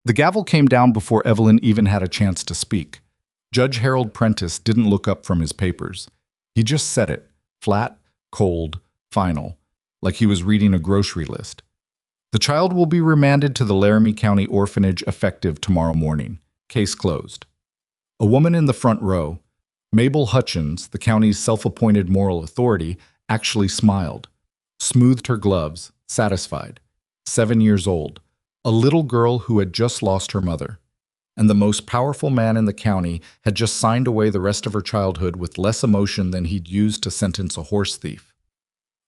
The gavel came down before Evelyn even had a chance to speak. Judge Harold Prentice didn't look up from his papers. He just said it, flat, cold, final, like he was reading a grocery list. The child will be remanded to the Laramie County orphanage effective tomorrow morning. Case closed. A woman in the front row, Mabel Hutchins, the county's self-appointed moral authority, actually smiled, smoothed her gloves, satisfied. 7 years old, a little girl who had just lost her mother. And the most powerful man in the county had just signed away the rest of her childhood with less emotion than he'd used to sentence a horse thief.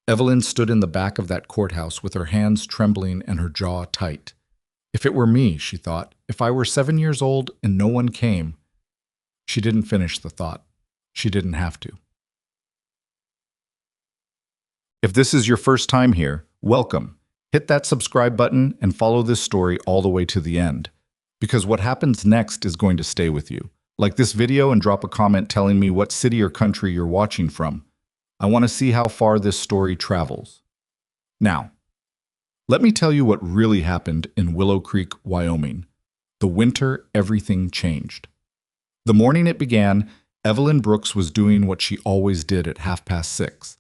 Evelyn stood in the back of that courthouse with her hands trembling and her jaw tight. If it were me, she thought, if I were 7 years old and no one came. She didn't finish the thought. She didn't have to. If this is your first time here, welcome. Hit that subscribe button and follow this story all the way to the end. Because what happens next is going to stay with you. Like this video and drop a comment telling me what city or country you're watching from. I want to see how far this story travels. Now, let me tell you what really happened in Willow Creek, Wyoming. The winter everything changed. The morning it began, Evelyn Brooks was doing what she always did at 6:30,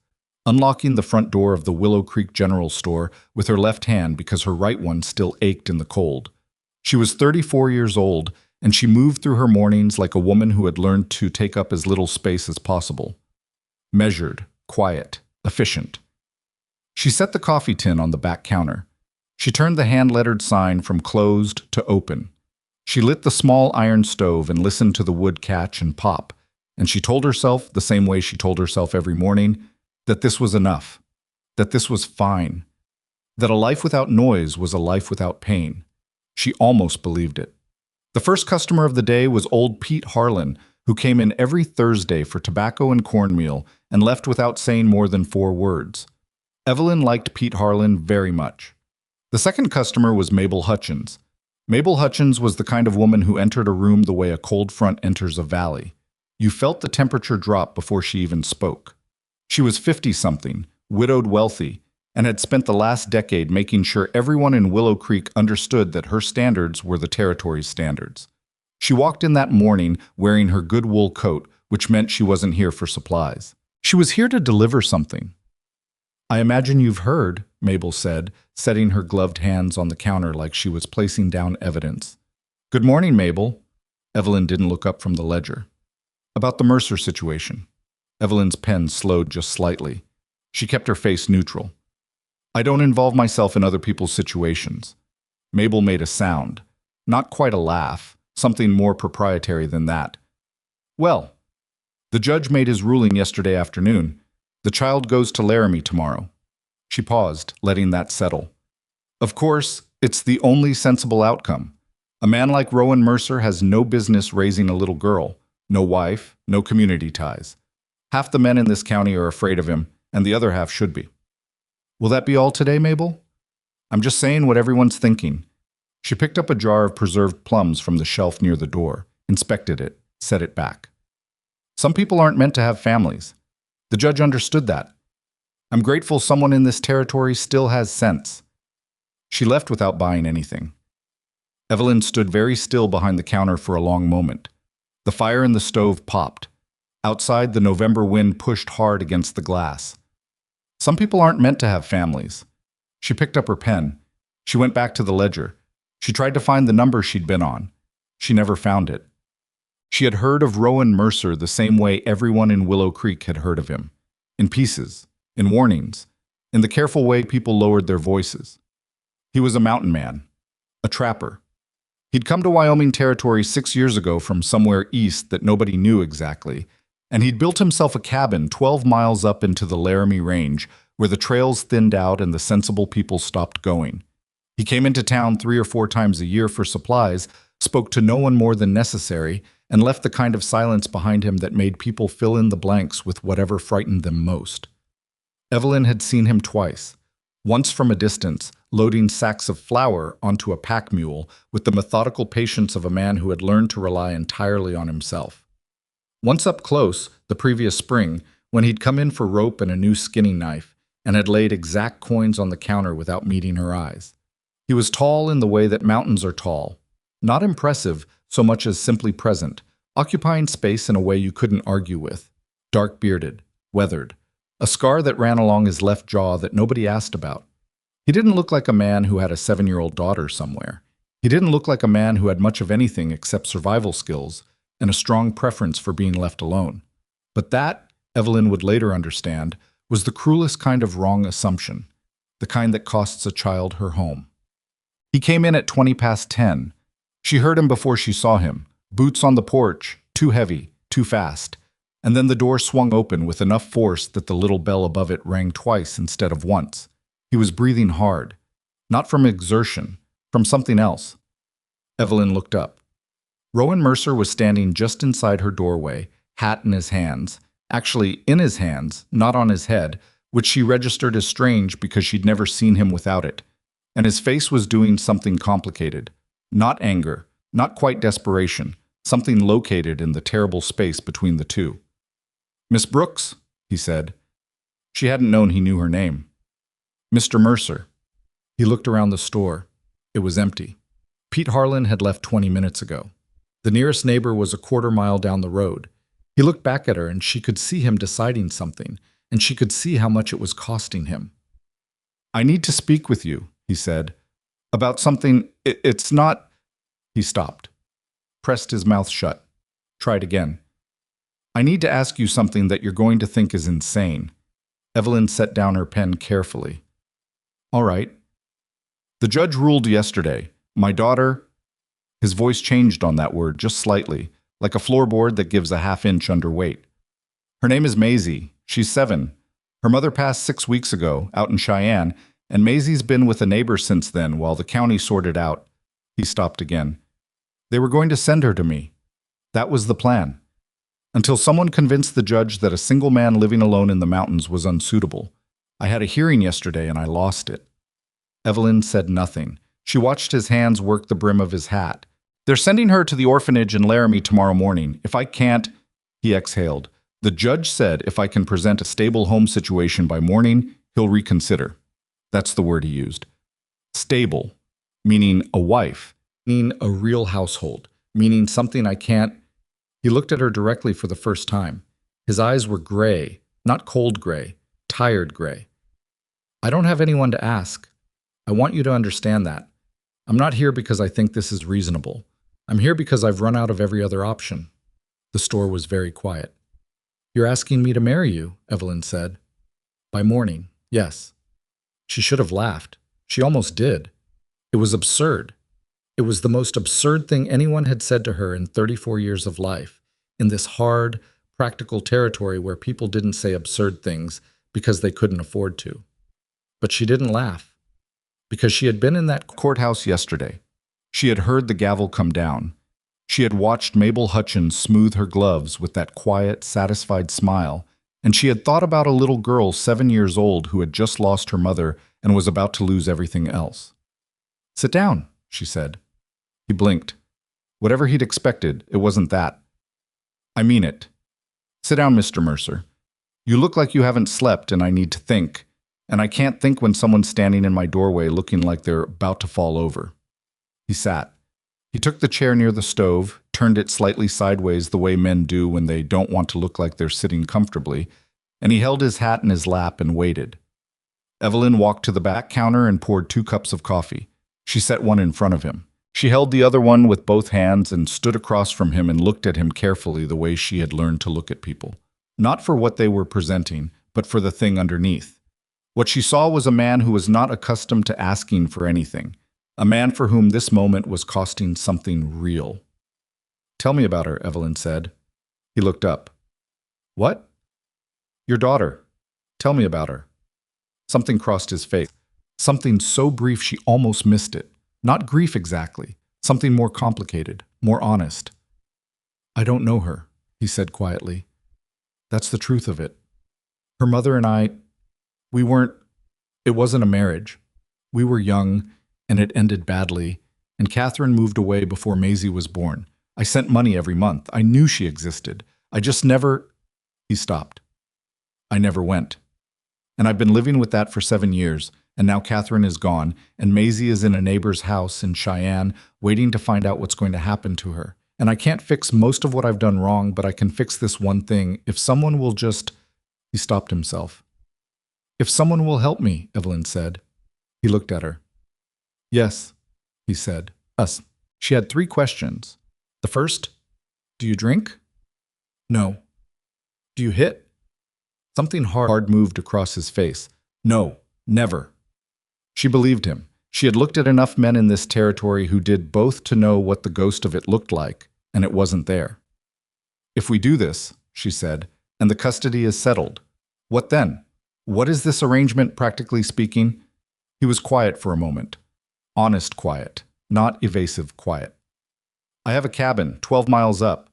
unlocking the front door of the Willow Creek General Store with her left hand because her right one still ached in the cold. She was 34 years old, and she moved through her mornings like a woman who had learned to take up as little space as possible. Measured, quiet, efficient. She set the coffee tin on the back counter. She turned the hand-lettered sign from closed to open. She lit the small iron stove and listened to the wood catch and pop, and she told herself, the same way she told herself every morning, that this was enough, that this was fine, that a life without noise was a life without pain. She almost believed it. The first customer of the day was old Pete Harlan, who came in every Thursday for tobacco and cornmeal and left without saying more than 4 words. Evelyn liked Pete Harlan very much. The second customer was Mabel Hutchins. Mabel Hutchins was the kind of woman who entered a room the way a cold front enters a valley. You felt the temperature drop before she even spoke. She was 50-something, widowed wealthy, and had spent the last decade making sure everyone in Willow Creek understood that her standards were the territory's standards. She walked in that morning wearing her good wool coat, which meant she wasn't here for supplies. She was here to deliver something. "I imagine you've heard," Mabel said, setting her gloved hands on the counter like she was placing down evidence. "Good morning, Mabel." Evelyn didn't look up from the ledger. "About the Mercer situation." Evelyn's pen slowed just slightly. She kept her face neutral. "I don't involve myself in other people's situations." Mabel made a sound. Not quite a laugh, something more proprietary than that. "Well, the judge made his ruling yesterday afternoon. The child goes to Laramie tomorrow." She paused, letting that settle. "Of course, it's the only sensible outcome. A man like Rowan Mercer has no business raising a little girl. No wife, no community ties. Half the men in this county are afraid of him, and the other half should be." "Will that be all today, Mabel?" "I'm just saying what everyone's thinking." She picked up a jar of preserved plums from the shelf near the door, inspected it, set it back. "Some people aren't meant to have families. The judge understood that. I'm grateful someone in this territory still has sense." She left without buying anything. Evelyn stood very still behind the counter for a long moment. The fire in the stove popped. Outside, the November wind pushed hard against the glass. Some people aren't meant to have families. She picked up her pen. She went back to the ledger. She tried to find the number she'd been on. She never found it. She had heard of Rowan Mercer the same way everyone in Willow Creek had heard of him. In pieces, in warnings, in the careful way people lowered their voices. He was a mountain man, a trapper. He'd come to Wyoming territory 6 years ago from somewhere east that nobody knew exactly, and he'd built himself a cabin 12 miles up into the Laramie Range, where the trails thinned out and the sensible people stopped going. He came into town 3 or 4 times a year for supplies, spoke to no one more than necessary, and left the kind of silence behind him that made people fill in the blanks with whatever frightened them most. Evelyn had seen him twice. Once from a distance, loading sacks of flour onto a pack mule with the methodical patience of a man who had learned to rely entirely on himself. Once up close, the previous spring, when he'd come in for rope and a new skinning knife, and had laid exact coins on the counter without meeting her eyes. He was tall in the way that mountains are tall, Not impressive so much as simply present, occupying space in a way you couldn't argue with. Dark-bearded, weathered, a scar that ran along his left jaw that nobody asked about. He didn't look like a man who had a 7-year-old daughter somewhere. He didn't look like a man who had much of anything except survival skills and a strong preference for being left alone. But that, Evelyn would later understand, was the cruelest kind of wrong assumption, the kind that costs a child her home. He came in at 10:20. She heard him before she saw him, boots on the porch, too heavy, too fast, and then the door swung open with enough force that the little bell above it rang twice instead of once. He was breathing hard, not from exertion, from something else. Evelyn looked up. Rowan Mercer was standing just inside her doorway, hat in his hands, actually in his hands, not on his head, which she registered as strange because she'd never seen him without it. And his face was doing something complicated. Not anger, not quite desperation, something located in the terrible space between the two. "Miss Brooks," he said. She hadn't known he knew her name. "Mr. Mercer." He looked around the store. It was empty. Pete Harlan had left 20 minutes ago. The nearest neighbor was a quarter-mile down the road. He looked back at her and she could see him deciding something, and she could see how much it was costing him. "I need to speak with you," he said. "About something. It's not—" He stopped, pressed his mouth shut, tried again. "I need to ask you something that you're going to think is insane." Evelyn set down her pen carefully. "All right. The judge ruled yesterday. My daughter—" His voice changed on that word just slightly, like a floorboard that gives a half-inch underweight. "Her name is Maisie. She's 7. Her mother passed 6 weeks ago, out in Cheyenne, and Maisie's been with a neighbor since then while the county sorted out." He stopped again. "They were going to send her to me. That was the plan. Until someone convinced the judge that a single man living alone in the mountains was unsuitable. I had a hearing yesterday and I lost it." Evelyn said nothing. She watched his hands work the brim of his hat. "They're sending her to the orphanage in Laramie tomorrow morning. If I can't—" He exhaled. "The judge said if I can present a stable home situation by morning, he'll reconsider." That's the word he used. Stable, meaning a wife, meaning a real household, meaning something I can't— He looked at her directly for the first time. His eyes were gray, not cold gray, tired gray. "I don't have anyone to ask. I want you to understand that. I'm not here because I think this is reasonable. I'm here because I've run out of every other option." The store was very quiet. "You're asking me to marry you," Evelyn said. "By morning, yes." She should have laughed. She almost did. It was absurd. It was the most absurd thing anyone had said to her in 34 years of life, in this hard, practical territory where people didn't say absurd things because they couldn't afford to. But she didn't laugh, because she had been in that courthouse yesterday. She had heard the gavel come down. She had watched Mabel Hutchins smooth her gloves with that quiet, satisfied smile, and she had thought about a little girl 7 years old who had just lost her mother and was about to lose everything else. "Sit down," she said. He blinked. Whatever he'd expected, it wasn't that. "I mean it. Sit down, Mr. Mercer. You look like you haven't slept, and I need to think. And I can't think when someone's standing in my doorway looking like they're about to fall over." He sat. He took the chair near the stove, turned it slightly sideways the way men do when they don't want to look like they're sitting comfortably, and he held his hat in his lap and waited. Evelyn walked to the back counter and poured 2 cups of coffee. She set one in front of him. She held the other one with both hands and stood across from him and looked at him carefully the way she had learned to look at people. Not for what they were presenting, but for the thing underneath. What she saw was a man who was not accustomed to asking for anything, a man for whom this moment was costing something real. "Tell me about her," Evelyn said. He looked up. "What?" "Your daughter. Tell me about her." Something crossed his face. Something so brief she almost missed it. Not grief exactly. Something more complicated, more honest. "I don't know her," he said quietly. "That's the truth of it. Her mother and I, it wasn't a marriage. We were young, and it ended badly, and Catherine moved away before Maisie was born. I sent money every month. I knew she existed. I just never—" He stopped. "I never went. And I've been living with that for 7 years, and now Catherine is gone, and Maisie is in a neighbor's house in Cheyenne, waiting to find out what's going to happen to her. And I can't fix most of what I've done wrong, but I can fix this one thing. If someone will just... He stopped himself. If someone will help me, Evelyn said. He looked at her. Yes, he said. Us. She had 3 questions. The first, do you drink? No. Do you hit? Something hard moved across his face. No, never. She believed him. She had looked at enough men in this territory who did both to know what the ghost of it looked like, and it wasn't there. If we do this, she said, and the custody is settled, what then? What is this arrangement, practically speaking? He was quiet for a moment. Honest quiet, not evasive quiet. I have a cabin 12 miles up.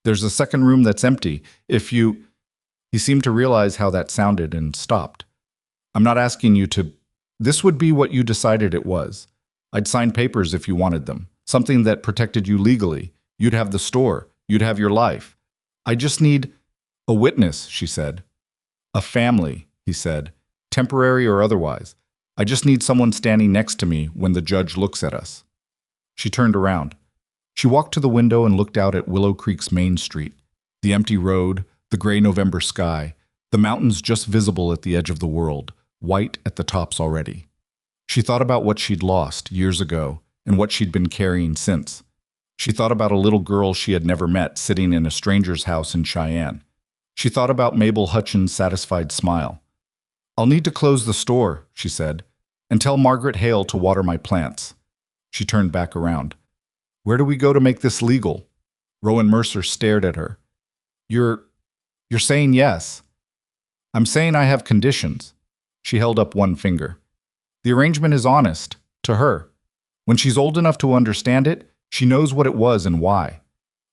There's a second room that's empty. If you... He seemed to realize how that sounded and stopped. I'm not asking you to... This would be what you decided it was. I'd sign papers if you wanted them. Something that protected you legally. You'd have the store. You'd have your life. I just need a witness, she said. A family, he said. Temporary or otherwise. I just need someone standing next to me when the judge looks at us. She turned around. She walked to the window and looked out at Willow Creek's main street. The empty road, the gray November sky, the mountains just visible at the edge of the world, white at the tops already. She thought about what she'd lost years ago and what she'd been carrying since. She thought about a little girl she had never met sitting in a stranger's house in Cheyenne. She thought about Mabel Hutchins' satisfied smile. I'll need to close the store, she said, and tell Margaret Hale to water my plants. She turned back around. Where do we go to make this legal? Rowan Mercer stared at her. You're saying yes. I'm saying I have conditions. She held up one finger. The arrangement is honest, to her. When she's old enough to understand it, she knows what it was and why.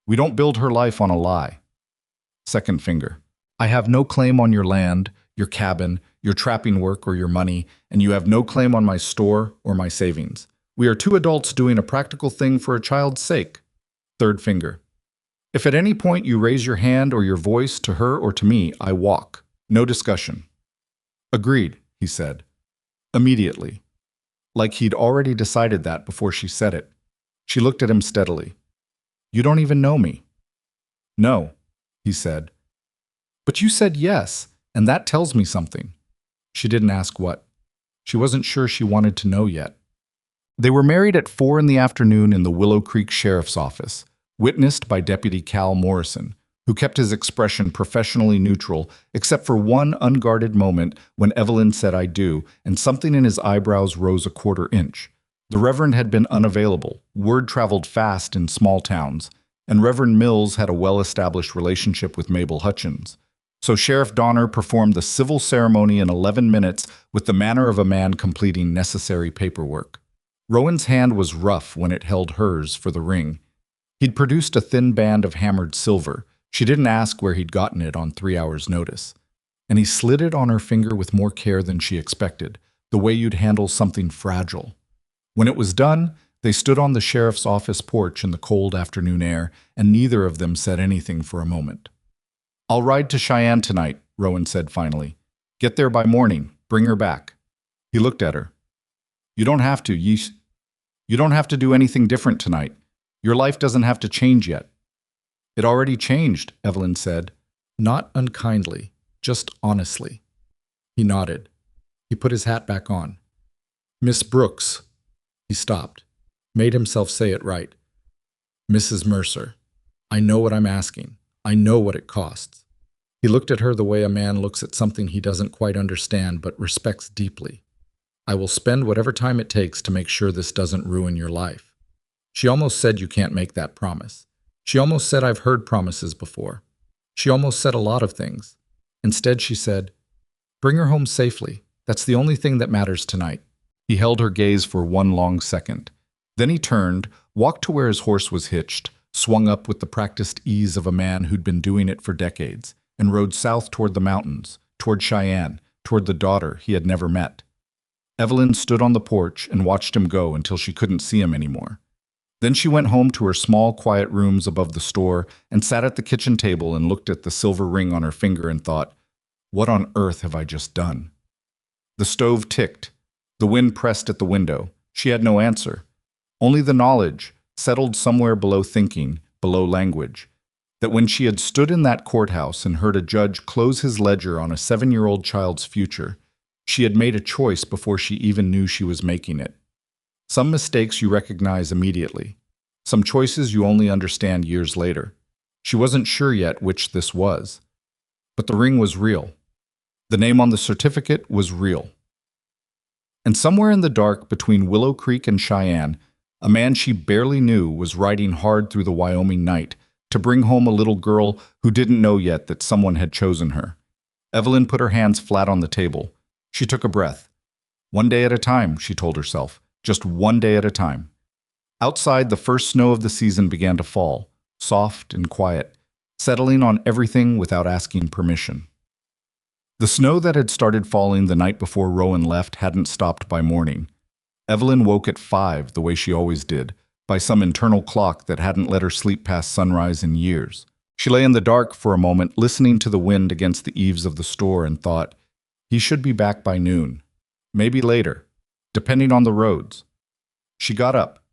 We don't build her life on a lie. Second finger. I have no claim on your land, your cabin, your trapping work, or your money, and you have no claim on my store or my savings. We are 2 adults doing a practical thing for a child's sake. Third finger. If at any point you raise your hand or your voice to her or to me, I walk. No discussion. Agreed, he said. Immediately. Like he'd already decided that before she said it. She looked at him steadily. You don't even know me. No, he said. But you said yes, and that tells me something. She didn't ask what. She wasn't sure she wanted to know yet. They were married at 4 in the afternoon in the Willow Creek Sheriff's Office, witnessed by Deputy Cal Morrison, who kept his expression professionally neutral except for one unguarded moment when Evelyn said I do, and something in his eyebrows rose a 1/4 inch. The Reverend had been unavailable. Word traveled fast in small towns, and Reverend Mills had a well-established relationship with Mabel Hutchins. So Sheriff Donner performed the civil ceremony in 11 minutes with the manner of a man completing necessary paperwork. Rowan's hand was rough when it held hers for the ring. He'd produced a thin band of hammered silver. She didn't ask where he'd gotten it on 3 hours' notice. And he slid it on her finger with more care than she expected, the way you'd handle something fragile. When it was done, they stood on the sheriff's office porch in the cold afternoon air, and neither of them said anything for a moment. I'll ride to Cheyenne tonight, Rowan said finally. Get there by morning. Bring her back. He looked at her. You don't have to, You don't have to do anything different tonight. Your life doesn't have to change yet. It already changed, Evelyn said. Not unkindly, just honestly. He nodded. He put his hat back on. Miss Brooks. He stopped, made himself say it right. Mrs. Mercer. I know what I'm asking. I know what it costs. He looked at her the way a man looks at something he doesn't quite understand but respects deeply. I will spend whatever time it takes to make sure this doesn't ruin your life. She almost said you can't make that promise. She almost said I've heard promises before. She almost said a lot of things. Instead, she said, bring her home safely. That's the only thing that matters tonight. He held her gaze for one long second. Then he turned, walked to where his horse was hitched, swung up with the practiced ease of a man who'd been doing it for decades, and rode south toward the mountains, toward Cheyenne, toward the daughter he had never met. Evelyn stood on the porch and watched him go until she couldn't see him anymore. Then she went home to her small, quiet rooms above the store and sat at the kitchen table and looked at the silver ring on her finger and thought, what on earth have I just done? The stove ticked. The wind pressed at the window. She had no answer. Only the knowledge, settled somewhere below thinking, below language, that when she had stood in that courthouse and heard a judge close his ledger on a 7-year-old child's future, she had made a choice before she even knew she was making it. Some mistakes you recognize immediately. Some choices you only understand years later. She wasn't sure yet which this was. But the ring was real. The name on the certificate was real. And somewhere in the dark between Willow Creek and Cheyenne, a man she barely knew was riding hard through the Wyoming night to bring home a little girl who didn't know yet that someone had chosen her. Evelyn put her hands flat on the table. She took a breath. One day at a time, she told herself. Just one day at a time. Outside, the first snow of the season began to fall, soft and quiet, settling on everything without asking permission. The snow that had started falling the night before Rowan left hadn't stopped by morning. Evelyn woke at 5, the way she always did, by some internal clock that hadn't let her sleep past sunrise in years. She lay in the dark for a moment, listening to the wind against the eaves of the store, and thought, he should be back by noon. Maybe later, depending on the roads. She got up.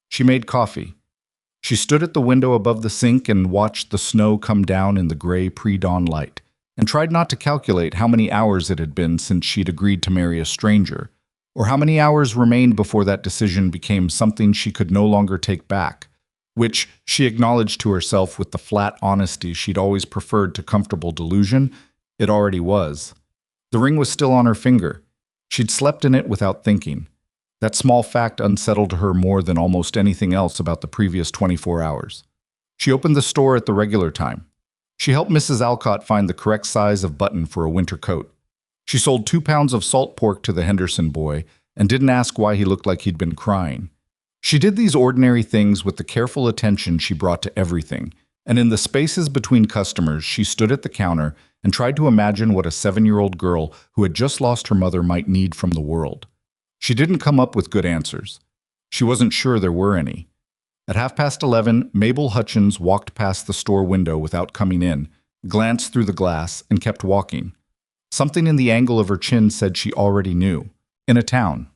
She made coffee. She stood at the window above the sink and watched the snow come down in the gray pre-dawn light, and tried not to calculate how many hours it had been since she'd agreed to marry a stranger, or how many hours remained before that decision became something she could no longer take back, which she acknowledged to herself with the flat honesty she'd always preferred to comfortable delusion, it already was. The ring was still on her finger. She'd slept in it without thinking. That small fact unsettled her more than almost anything else about the previous 24 hours. She opened the store at the regular time. She helped Mrs. Alcott find the correct size of button for a winter coat. She sold 2 pounds of salt pork to the Henderson boy and didn't ask why he looked like he'd been crying. She did these ordinary things with the careful attention she brought to everything, and in the spaces between customers, she stood at the counter and tried to imagine what a 7-year-old girl who had just lost her mother might need from the world. She didn't come up with good answers. She wasn't sure there were any. At 11:30, Mabel Hutchins walked past the store window without coming in, glanced through the glass, and kept walking. Something in the angle of her chin said she already knew. In a town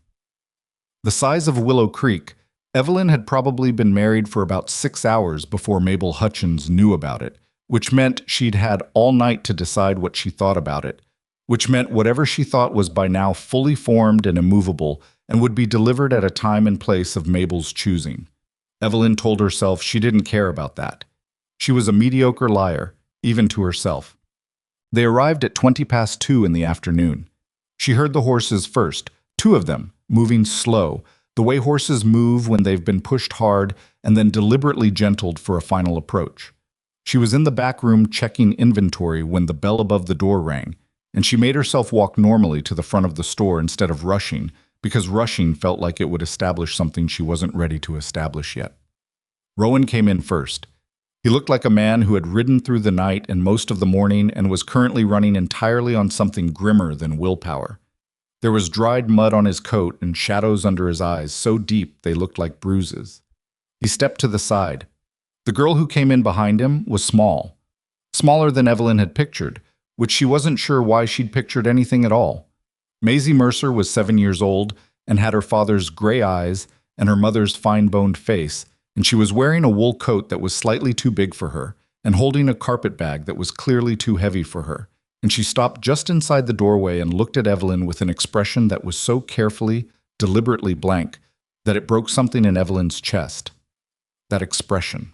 the size of Willow Creek, Evelyn had probably been married for about 6 hours before Mabel Hutchins knew about it, which meant she'd had all night to decide what she thought about it, which meant whatever she thought was by now fully formed and immovable and would be delivered at a time and place of Mabel's choosing. Evelyn told herself she didn't care about that. She was a mediocre liar, even to herself. They arrived at 2:20 in the afternoon. She heard the horses first, 2 of them, moving slow, the way horses move when they've been pushed hard and then deliberately gentled for a final approach. She was in the back room checking inventory when the bell above the door rang, and she made herself walk normally to the front of the store instead of rushing, because rushing felt like it would establish something she wasn't ready to establish yet. Rowan came in first. He looked like a man who had ridden through the night and most of the morning and was currently running entirely on something grimmer than willpower. There was dried mud on his coat and shadows under his eyes so deep they looked like bruises. He stepped to the side. The girl who came in behind him was small. Smaller than Evelyn had pictured, which she wasn't sure why she'd pictured anything at all. Maisie Mercer was 7 years old and had her father's gray eyes and her mother's fine-boned face, and she was wearing a wool coat that was slightly too big for her and holding a carpet bag that was clearly too heavy for her, and she stopped just inside the doorway and looked at Evelyn with an expression that was so carefully, deliberately blank that it broke something in Evelyn's chest. That expression.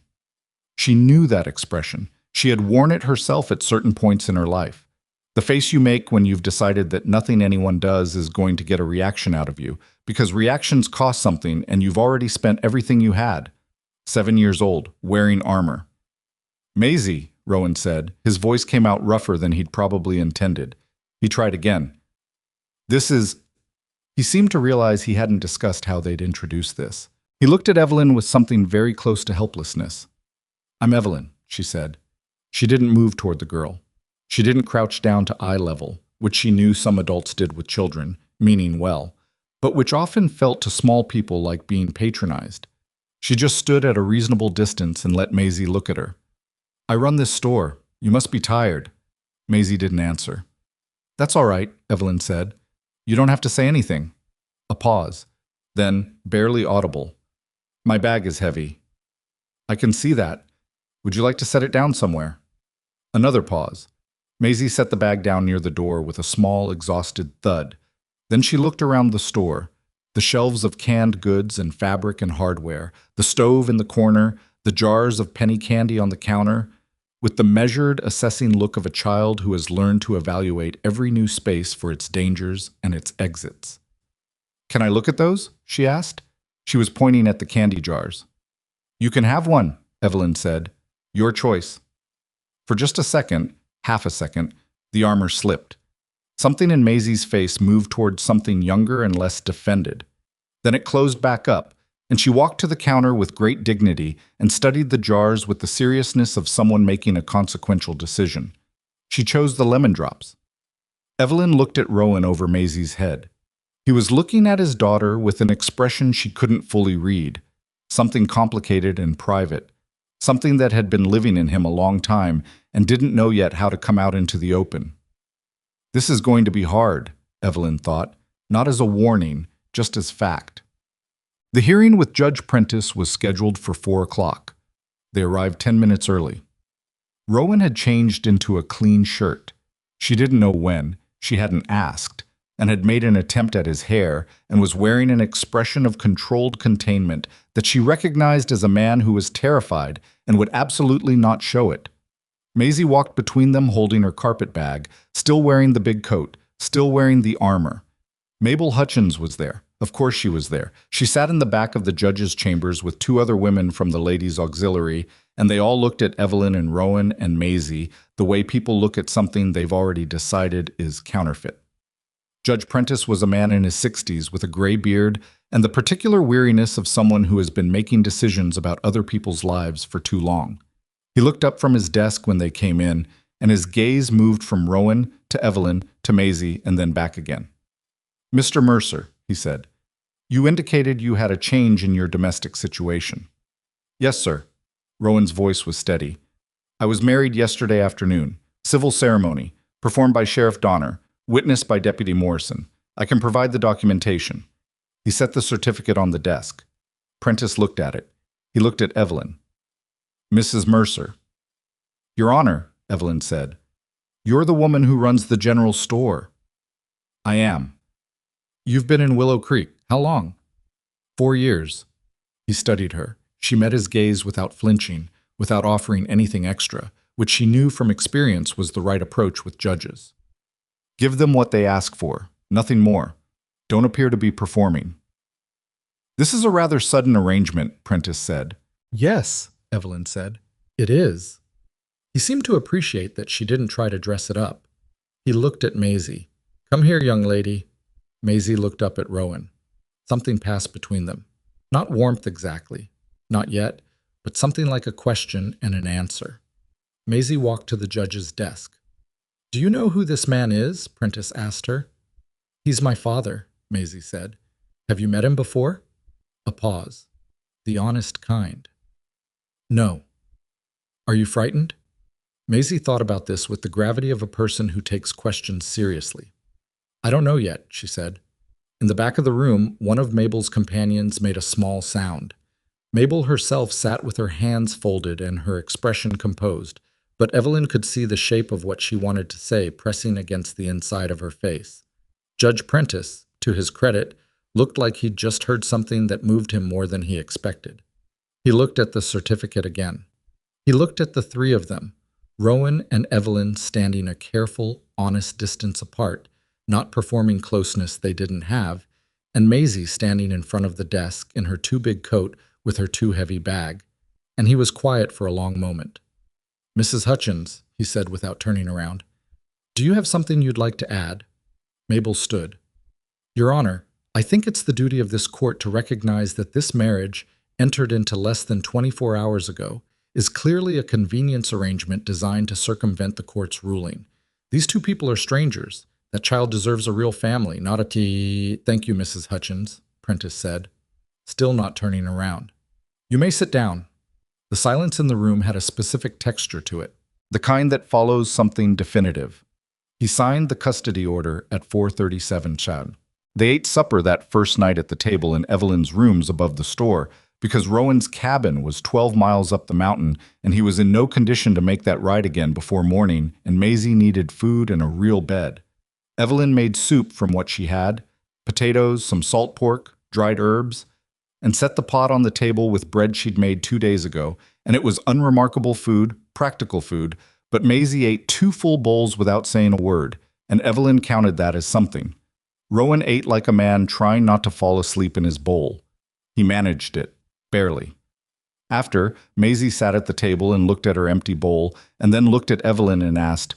She knew that expression. She had worn it herself at certain points in her life. The face you make when you've decided that nothing anyone does is going to get a reaction out of you, because reactions cost something and you've already spent everything you had. 7 years old, wearing armor. Maisie, Rowan said. His voice came out rougher than he'd probably intended. He tried again. This is... He seemed to realize he hadn't discussed how they'd introduce this. He looked at Evelyn with something very close to helplessness. I'm Evelyn, she said. She didn't move toward the girl. She didn't crouch down to eye level, which she knew some adults did with children, meaning well, but which often felt to small people like being patronized. She just stood at a reasonable distance and let Maisie look at her. I run this store. You must be tired. Maisie didn't answer. That's all right, Evelyn said. You don't have to say anything. A pause. Then, barely audible. My bag is heavy. I can see that. Would you like to set it down somewhere? Another pause. Maisie set the bag down near the door with a small, exhausted thud. Then she looked around the store. The shelves of canned goods and fabric and hardware, the stove in the corner, the jars of penny candy on the counter, with the measured, assessing look of a child who has learned to evaluate every new space for its dangers and its exits. Can I look at those? She asked. She was pointing at the candy jars. You can have one, Evelyn said. Your choice. For just a second, half a second, the armor slipped. Something in Maisie's face moved towards something younger and less defended. Then it closed back up, and she walked to the counter with great dignity and studied the jars with the seriousness of someone making a consequential decision. She chose the lemon drops. Evelyn looked at Rowan over Maisie's head. He was looking at his daughter with an expression she couldn't fully read, something complicated and private, something that had been living in him a long time and didn't know yet how to come out into the open. This is going to be hard, Evelyn thought, not as a warning, just as fact. The hearing with Judge Prentice was scheduled for 4 o'clock. They arrived 10 minutes early. Rowan had changed into a clean shirt. She didn't know when, she hadn't asked, and had made an attempt at his hair and was wearing an expression of controlled containment that she recognized as a man who was terrified and would absolutely not show it. Maisie walked between them holding her carpet bag, still wearing the big coat, still wearing the armor. Mabel Hutchins was there. Of course she was there. She sat in the back of the judge's chambers with 2 other women from the ladies' auxiliary, and they all looked at Evelyn and Rowan and Maisie the way people look at something they've already decided is counterfeit. Judge Prentice was a man in his 60s with a gray beard and the particular weariness of someone who has been making decisions about other people's lives for too long. He looked up from his desk when they came in, and his gaze moved from Rowan to Evelyn to Maisie and then back again. Mr. Mercer, he said, you indicated you had a change in your domestic situation. Yes, sir. Rowan's voice was steady. I was married yesterday afternoon. Civil ceremony, performed by Sheriff Donner, witnessed by Deputy Morrison. I can provide the documentation. He set the certificate on the desk. Prentice looked at it. He looked at Evelyn. Mrs. Mercer. Your Honor, Evelyn said. You're the woman who runs the general store. I am. You've been in Willow Creek. How long? 4 years. He studied her. She met his gaze without flinching, without offering anything extra, which she knew from experience was the right approach with judges. Give them what they ask for, nothing more. Don't appear to be performing. This is a rather sudden arrangement, Prentice said. Yes, Evelyn said. It is. He seemed to appreciate that she didn't try to dress it up. He looked at Maisie. Come here, young lady. Maisie looked up at Rowan. Something passed between them. Not warmth exactly. Not yet, but something like a question and an answer. Maisie walked to the judge's desk. Do you know who this man is? Prentice asked her. He's my father, Maisie said. Have you met him before? A pause. The honest kind. No. Are you frightened? Maisie thought about this with the gravity of a person who takes questions seriously. I don't know yet, she said. In the back of the room, one of Mabel's companions made a small sound. Mabel herself sat with her hands folded and her expression composed, but Evelyn could see the shape of what she wanted to say pressing against the inside of her face. Judge Prentice, to his credit, looked like he'd just heard something that moved him more than he expected. He looked at the certificate again. He looked at the 3 of them, Rowan and Evelyn standing a careful, honest distance apart, not performing closeness they didn't have, and Maisie standing in front of the desk in her too big coat with her too heavy bag. And he was quiet for a long moment. Mrs. Hutchins, he said without turning around, do you have something you'd like to add? Mabel stood. Your Honor, I think it's the duty of this court to recognize that this marriage, entered into less than 24 hours ago, is clearly a convenience arrangement designed to circumvent the court's ruling. These 2 people are strangers. That child deserves a real family, not a Thank you, Mrs. Hutchins, Prentice said, still not turning around. You may sit down. The silence in the room had a specific texture to it, the kind that follows something definitive. He signed the custody order at 4:37 Chad. They ate supper that first night at the table in Evelyn's rooms above the store because Rowan's cabin was 12 miles up the mountain and he was in no condition to make that ride again before morning, and Maisie needed food and a real bed. Evelyn made soup from what she had, potatoes, some salt pork, dried herbs, and set the pot on the table with bread she'd made 2 days ago, and it was unremarkable food, practical food, but Maisie ate 2 full bowls without saying a word, and Evelyn counted that as something. Rowan ate like a man trying not to fall asleep in his bowl. He managed it, barely. After, Maisie sat at the table and looked at her empty bowl, and then looked at Evelyn and asked,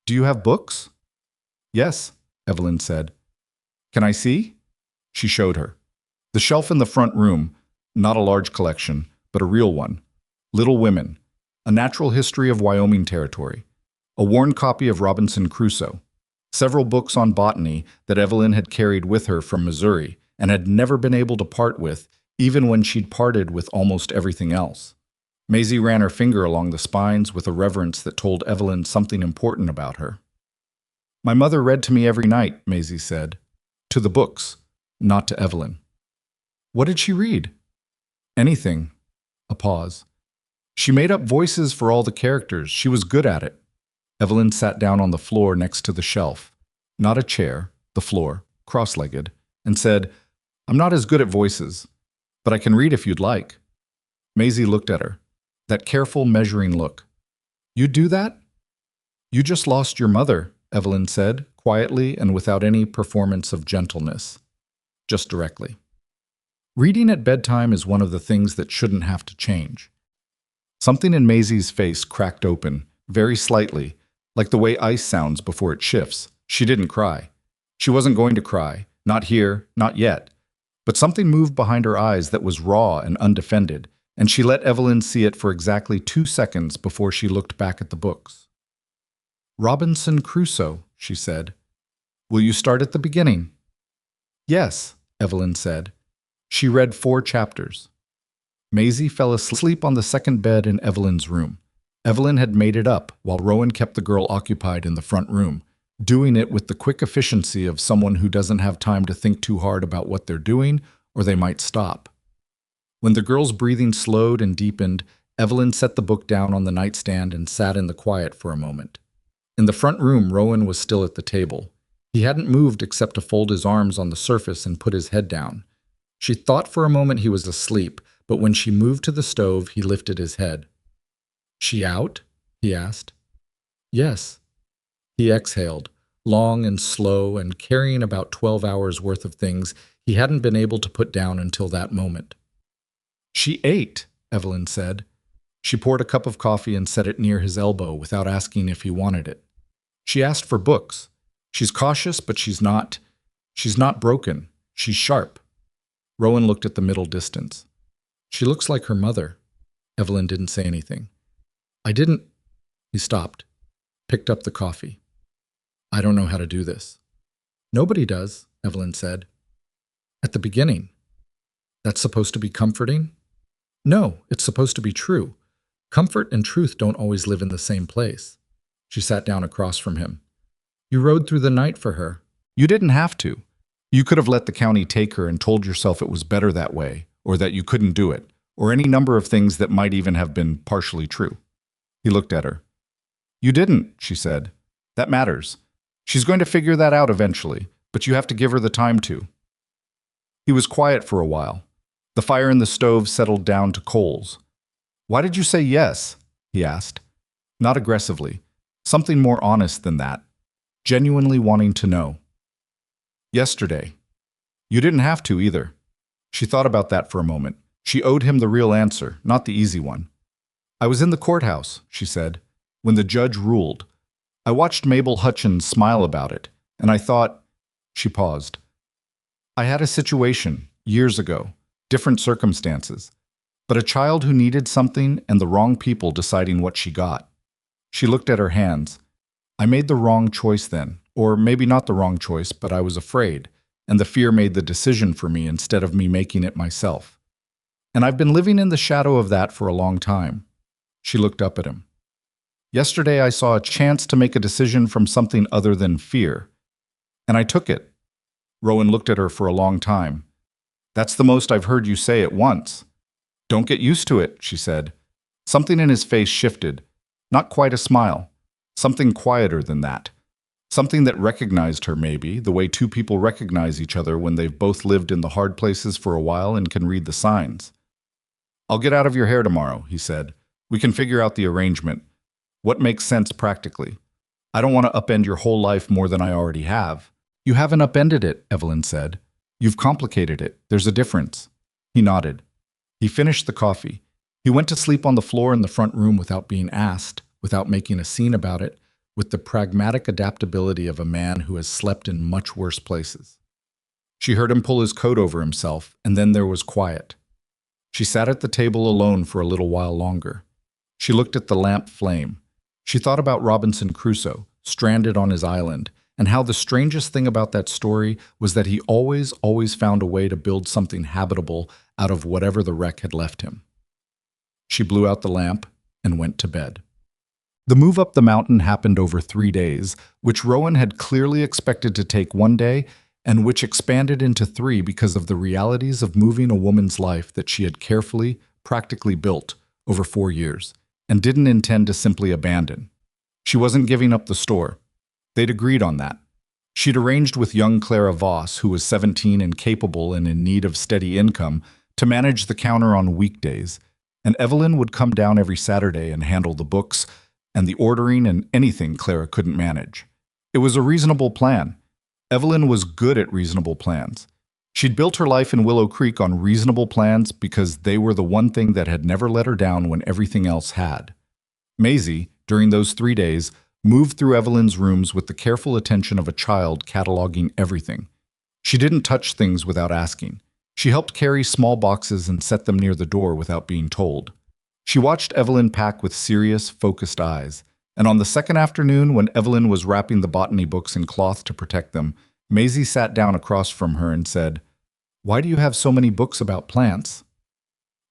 "Do you have books?" "Yes," Evelyn said. "Can I see?" She showed her. The shelf in the front room, not a large collection, but a real one. Little Women, A Natural History of Wyoming Territory, a worn copy of Robinson Crusoe, several books on botany that Evelyn had carried with her from Missouri and had never been able to part with, even when she'd parted with almost everything else. Maisie ran her finger along the spines with a reverence that told Evelyn something important about her. "My mother read to me every night," Maisie said. To the books, not to Evelyn. "What did she read?" "Anything." A pause. "She made up voices for all the characters. She was good at it." Evelyn sat down on the floor next to the shelf, not a chair, the floor, cross-legged, and said, "I'm not as good at voices, but I can read if you'd like." Maisie looked at her, that careful, measuring look. "You'd do that?" "You just lost your mother," Evelyn said, quietly and without any performance of gentleness, just directly. Reading at bedtime is one of the things that shouldn't have to change. Something in Maisie's face cracked open, very slightly, like the way ice sounds before it shifts. She didn't cry. She wasn't going to cry, not here, not yet. But something moved behind her eyes that was raw and undefended, and she let Evelyn see it for exactly 2 seconds before she looked back at the books. "Robinson Crusoe," she said. "Will you start at the beginning?" "Yes," Evelyn said. She read 4 chapters. Maisie fell asleep on the second bed in Evelyn's room. Evelyn had made it up while Rowan kept the girl occupied in the front room, doing it with the quick efficiency of someone who doesn't have time to think too hard about what they're doing, or they might stop. When the girl's breathing slowed and deepened, Evelyn set the book down on the nightstand and sat in the quiet for a moment. In the front room, Rowan was still at the table. He hadn't moved except to fold his arms on the surface and put his head down. She thought for a moment he was asleep, but when she moved to the stove, he lifted his head. "She out?" he asked. "Yes." He exhaled, long and slow and carrying about 12 hours worth of things he hadn't been able to put down until that moment. "She ate," Evelyn said. She poured a cup of coffee and set it near his elbow without asking if he wanted it. "She asked for books. She's cautious, but she's not broken. She's sharp." Rowan looked at the middle distance. "She looks like her mother." Evelyn didn't say anything. "I didn't—" He stopped, picked up the coffee. "I don't know how to do this." "Nobody does," Evelyn said. "At the beginning. That's supposed to be comforting?" "No, it's supposed to be true. Comfort and truth don't always live in the same place." She sat down across from him. "You rode through the night for her." "You didn't have to. You could have let the county take her and told yourself it was better that way, or that you couldn't do it, or any number of things that might even have been partially true." He looked at her. "You didn't," she said. "That matters. She's going to figure that out eventually, but you have to give her the time to." He was quiet for a while. The fire in the stove settled down to coals. "Why did you say yes?" he asked. Not aggressively. Something more honest than that. Genuinely wanting to know. "Yesterday." "You didn't have to either." She thought about that for a moment. She owed him the real answer, not the easy one. "I was in the courthouse," she said, "when the judge ruled. I watched Mabel Hutchins smile about it, and I thought—" She paused. "I had a situation, years ago, different circumstances, but a child who needed something and the wrong people deciding what she got." She looked at her hands. "I made the wrong choice then, or maybe not the wrong choice, but I was afraid, and the fear made the decision for me instead of me making it myself. And I've been living in the shadow of that for a long time." She looked up at him. "Yesterday I saw a chance to make a decision from something other than fear, and I took it. Rowan looked at her for a long time. That's the most I've heard you say at once. Don't get used to it, she said. Something in his face shifted. Not quite a smile. Something quieter than that. Something that recognized her, maybe, the way two people recognize each other when they've both lived in the hard places for a while and can read the signs. I'll get out of your hair tomorrow, he said. We can figure out the arrangement. What makes sense practically? I don't want to upend your whole life more than I already have. You haven't upended it, Evelyn said. You've complicated it. There's a difference. He nodded. He finished the coffee. He went to sleep on the floor in the front room without being asked, without making a scene about it, with the pragmatic adaptability of a man who has slept in much worse places. She heard him pull his coat over himself, and then there was quiet. She sat at the table alone for a little while longer. She looked at the lamp flame. She thought about Robinson Crusoe, stranded on his island, and how the strangest thing about that story was that he always found a way to build something habitable out of whatever the wreck had left him. She blew out the lamp and went to bed. The move up the mountain happened over 3 days, which Rowan had clearly expected to take 1 day, and which expanded into 3 because of the realities of moving a woman's life that she had carefully, practically built over 4 years, and didn't intend to simply abandon. She wasn't giving up the store. They'd agreed on that. She'd arranged with young Clara Voss, who was 17 and capable and in need of steady income, to manage the counter on weekdays, and Evelyn would come down every Saturday and handle the books and the ordering and anything Clara couldn't manage. It was a reasonable plan. Evelyn was good at reasonable plans. She'd built her life in Willow Creek on reasonable plans because they were the one thing that had never let her down when everything else had. Maisie, during those 3 days, moved through Evelyn's rooms with the careful attention of a child cataloging everything. She didn't touch things without asking. She helped carry small boxes and set them near the door without being told. She watched Evelyn pack with serious, focused eyes, and on the second afternoon when Evelyn was wrapping the botany books in cloth to protect them, Maisie sat down across from her and said, "Why do you have so many books about plants?"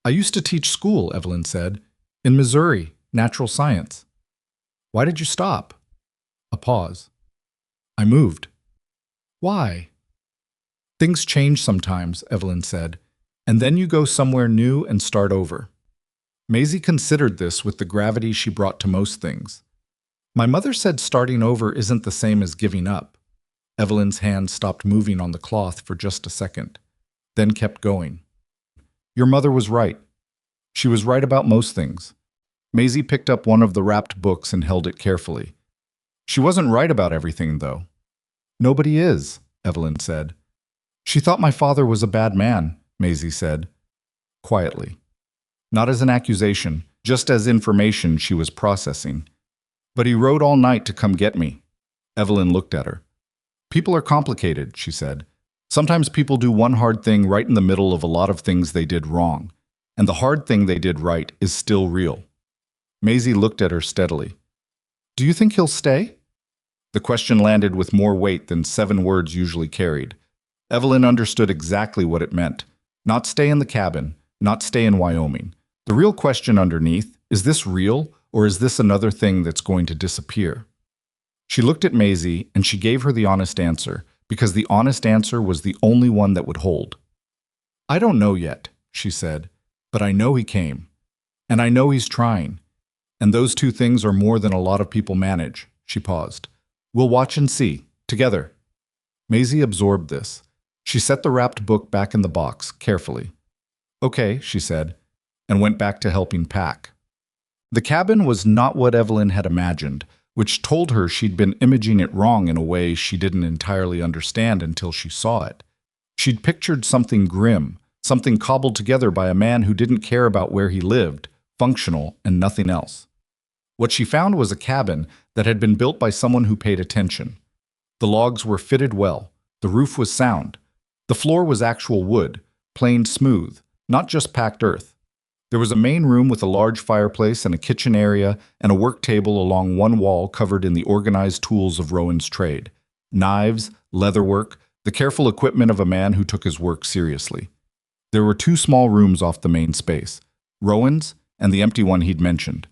"I used to teach school," Evelyn said, "in Missouri, natural science." "Why did you stop?" A pause. "I moved." "Why?" "Things change sometimes," Evelyn said, "and then you go somewhere new and start over." Maisie considered this with the gravity she brought to most things. "My mother said starting over isn't the same as giving up." Evelyn's hand stopped moving on the cloth for just a second, then kept going. "Your mother was right. She was right about most things." Maisie picked up one of the wrapped books and held it carefully. "She wasn't right about everything, though." "Nobody is," Evelyn said. "She thought my father was a bad man," Maisie said, quietly. Not as an accusation, just as information she was processing. "But he rode all night to come get me." Evelyn looked at her. "People are complicated," she said. "Sometimes people do one hard thing right in the middle of a lot of things they did wrong, and the hard thing they did right is still real." Maisie looked at her steadily. "Do you think he'll stay?" The question landed with more weight than 7 words usually carried. Evelyn understood exactly what it meant. Not stay in the cabin, not stay in Wyoming. The real question underneath, is this real, or is this another thing that's going to disappear? She looked at Maisie, and she gave her the honest answer, because the honest answer was the only one that would hold. "I don't know yet," she said, "but I know he came. And I know he's trying. And those 2 things are more than a lot of people manage." She paused. "We'll watch and see, together." Maisie absorbed this. She set the wrapped book back in the box, carefully. "Okay," she said, and went back to helping pack. The cabin was not what Evelyn had imagined, which told her she'd been imaging it wrong in a way she didn't entirely understand until she saw it. She'd pictured something grim, something cobbled together by a man who didn't care about where he lived, functional and nothing else. What she found was a cabin that had been built by someone who paid attention. The logs were fitted well, the roof was sound, the floor was actual wood, planed smooth, not just packed earth. There was a main room with a large fireplace and a kitchen area and a work table along one wall covered in the organized tools of Rowan's trade. Knives, leatherwork, the careful equipment of a man who took his work seriously. There were 2 small rooms off the main space, Rowan's and the empty one he'd mentioned.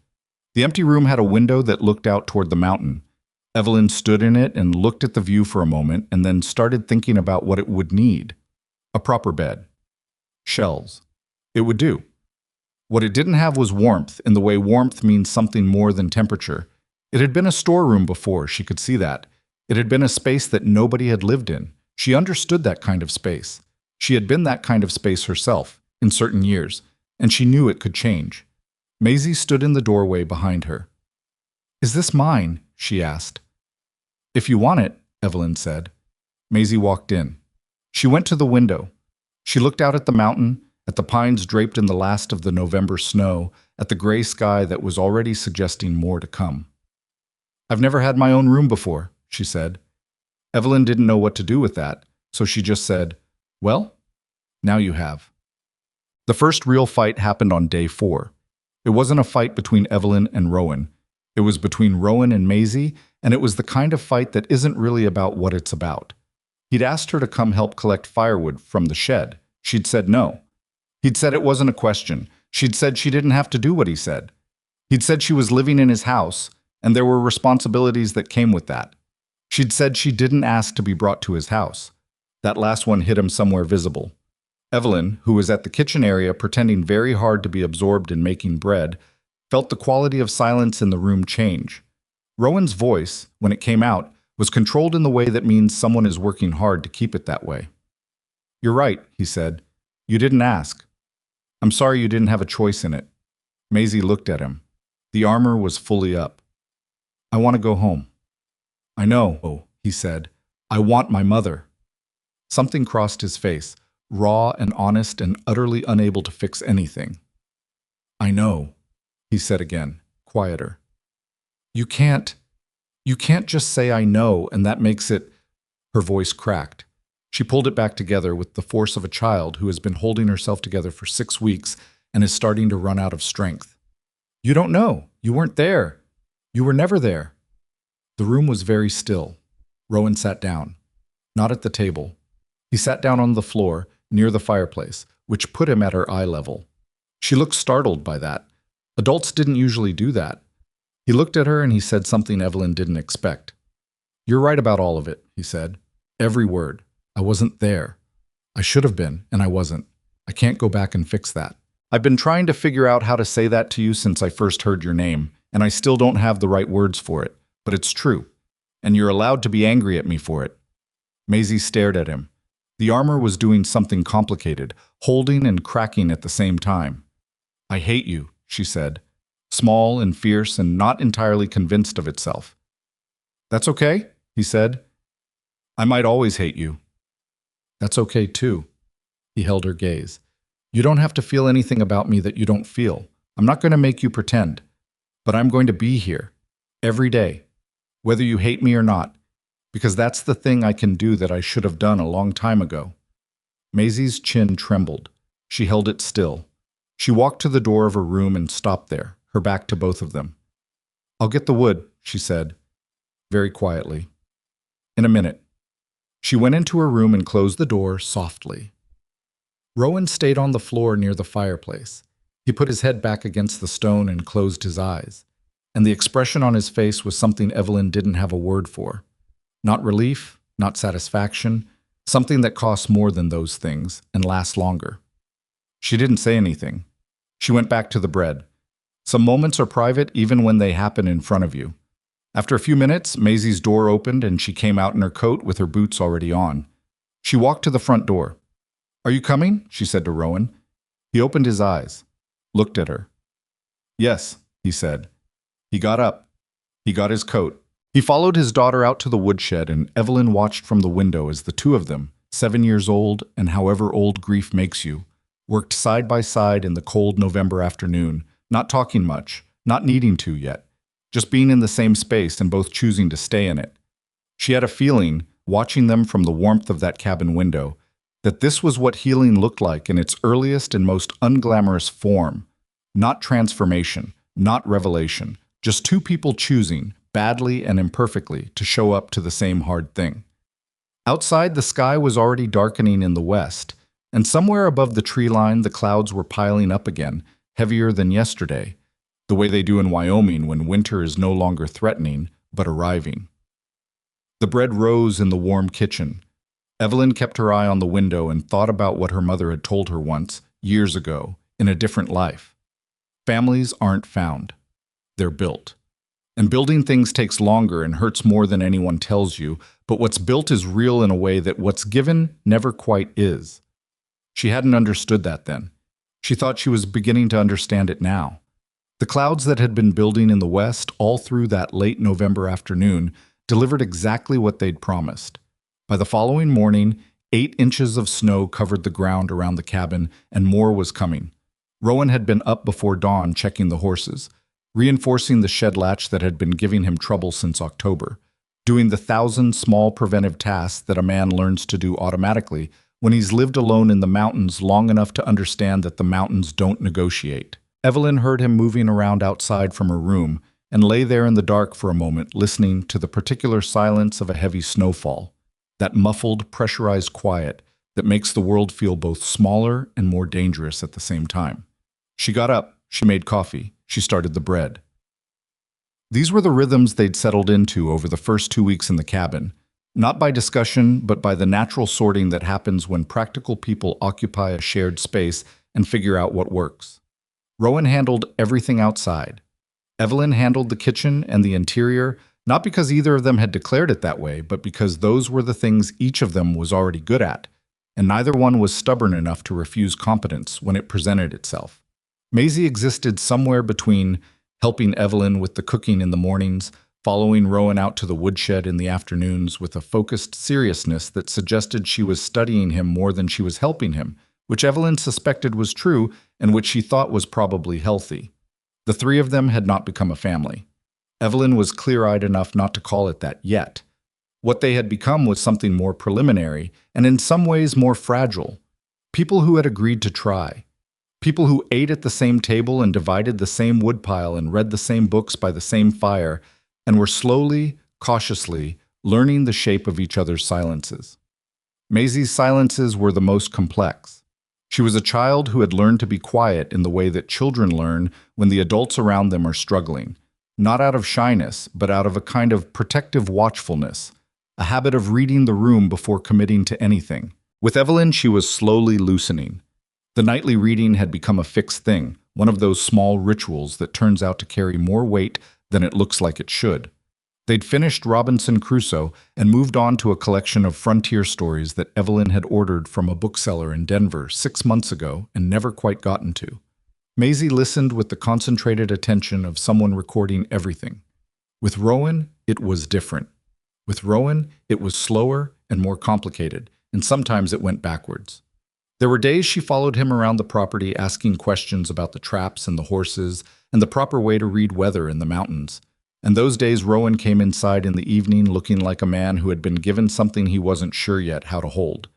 The empty room had a window that looked out toward the mountain. Evelyn stood in it and looked at the view for a moment and then started thinking about what it would need. A proper bed. Shelves. It would do. What it didn't have was warmth, in the way warmth means something more than temperature. It had been a storeroom before, she could see that. It had been a space that nobody had lived in. She understood that kind of space. She had been that kind of space herself, in certain years, and she knew it could change. Maisie stood in the doorway behind her. "Is this mine?" she asked. "If you want it," Evelyn said. Maisie walked in. She went to the window. She looked out at the mountain, at the pines draped in the last of the November snow, at the gray sky that was already suggesting more to come. "I've never had my own room before," she said. Evelyn didn't know what to do with that, so she just said, "Well, now you have." The first real fight happened on day 4. It wasn't a fight between Evelyn and Rowan. It was between Rowan and Maisie, and it was the kind of fight that isn't really about what it's about. He'd asked her to come help collect firewood from the shed. She'd said no. He'd said it wasn't a question. She'd said she didn't have to do what he said. He'd said she was living in his house, and there were responsibilities that came with that. She'd said she didn't ask to be brought to his house. That last one hit him somewhere visible. Evelyn, who was at the kitchen area pretending very hard to be absorbed in making bread, felt the quality of silence in the room change. Rowan's voice, when it came out, was controlled in the way that means someone is working hard to keep it that way. "You're right," he said. "You didn't ask. I'm sorry you didn't have a choice in it." Maisie looked at him. The armor was fully up. "I want to go home." "I know," he said. "I want my mother." Something crossed his face, raw and honest and utterly unable to fix anything. "I know," he said again, quieter. You can't just say I know and that makes it." Her voice cracked. She pulled it back together with the force of a child who has been holding herself together for 6 weeks and is starting to run out of strength. "You don't know. You weren't there. You were never there." The room was very still. Rowan sat down. Not at the table. He sat down on the floor, near the fireplace, which put him at her eye level. She looked startled by that. Adults didn't usually do that. He looked at her and he said something Evelyn didn't expect. "You're right about all of it," he said. "Every word. I wasn't there. I should have been, and I wasn't. I can't go back and fix that. I've been trying to figure out how to say that to you since I first heard your name, and I still don't have the right words for it, but it's true. And you're allowed to be angry at me for it." Maisie stared at him. The armor was doing something complicated, holding and cracking at the same time. "I hate you," she said, small and fierce and not entirely convinced of itself. "That's okay," he said. "I might always hate you." "That's okay too." He held her gaze. "You don't have to feel anything about me that you don't feel. I'm not going to make you pretend. But I'm going to be here, every day, whether you hate me or not, because that's the thing I can do that I should have done a long time ago." Maisie's chin trembled. She held it still. She walked to the door of her room and stopped there, her back to both of them. "I'll get the wood," she said, very quietly. "In a minute." She went into her room and closed the door softly. Rowan stayed on the floor near the fireplace. He put his head back against the stone and closed his eyes. And the expression on his face was something Evelyn didn't have a word for. Not relief, not satisfaction, something that costs more than those things and lasts longer. She didn't say anything. She went back to the bread. Some moments are private even when they happen in front of you. After a few minutes, Maisie's door opened and she came out in her coat with her boots already on. She walked to the front door. "Are you coming?" she said to Rowan. He opened his eyes, looked at her. "Yes," he said. He got up. He got his coat. He followed his daughter out to the woodshed, and Evelyn watched from the window as the two of them, 7 years old and however old grief makes you, worked side by side in the cold November afternoon, not talking much, not needing to yet, just being in the same space and both choosing to stay in it. She had a feeling, watching them from the warmth of that cabin window, that this was what healing looked like in its earliest and most unglamorous form. Not transformation, not revelation, just two people choosing, badly and imperfectly, to show up to the same hard thing. Outside, the sky was already darkening in the west, and somewhere above the tree line the clouds were piling up again, heavier than yesterday, the way they do in Wyoming when winter is no longer threatening, but arriving. The bread rose in the warm kitchen. Evelyn kept her eye on the window and thought about what her mother had told her once, years ago, in a different life. Families aren't found. They're built. And building things takes longer and hurts more than anyone tells you, but what's built is real in a way that what's given never quite is. She hadn't understood that then. She thought she was beginning to understand it now. The clouds that had been building in the west all through that late November afternoon delivered exactly what they'd promised. By the following morning, 8 inches of snow covered the ground around the cabin, and more was coming. Rowan had been up before dawn checking the horses, reinforcing the shed latch that had been giving him trouble since October, doing the 1,000 small preventive tasks that a man learns to do automatically when he's lived alone in the mountains long enough to understand that the mountains don't negotiate. Evelyn heard him moving around outside from her room and lay there in the dark for a moment, listening to the particular silence of a heavy snowfall, that muffled, pressurized quiet that makes the world feel both smaller and more dangerous at the same time. She got up, she made coffee, she started the bread. These were the rhythms they'd settled into over the first 2 weeks in the cabin, not by discussion, but by the natural sorting that happens when practical people occupy a shared space and figure out what works. Rowan handled everything outside. Evelyn handled the kitchen and the interior, not because either of them had declared it that way, but because those were the things each of them was already good at, and neither one was stubborn enough to refuse competence when it presented itself. Maisie existed somewhere between helping Evelyn with the cooking in the mornings, following Rowan out to the woodshed in the afternoons with a focused seriousness that suggested she was studying him more than she was helping him, which Evelyn suspected was true and which she thought was probably healthy. The three of them had not become a family. Evelyn was clear-eyed enough not to call it that yet. What they had become was something more preliminary and in some ways more fragile. People who had agreed to try. People who ate at the same table and divided the same woodpile and read the same books by the same fire and were slowly, cautiously, learning the shape of each other's silences. Maisie's silences were the most complex. She was a child who had learned to be quiet in the way that children learn when the adults around them are struggling, not out of shyness, but out of a kind of protective watchfulness, a habit of reading the room before committing to anything. With Evelyn, she was slowly loosening. The nightly reading had become a fixed thing, one of those small rituals that turns out to carry more weight than it looks like it should. They'd finished Robinson Crusoe and moved on to a collection of frontier stories that Evelyn had ordered from a bookseller in Denver 6 months ago and never quite gotten to. Maisie listened with the concentrated attention of someone recording everything. With Rowan, it was different. With Rowan, it was slower and more complicated, and sometimes it went backwards. There were days she followed him around the property asking questions about the traps and the horses and the proper way to read weather in the mountains. And those days Rowan came inside in the evening looking like a man who had been given something he wasn't sure yet how to hold.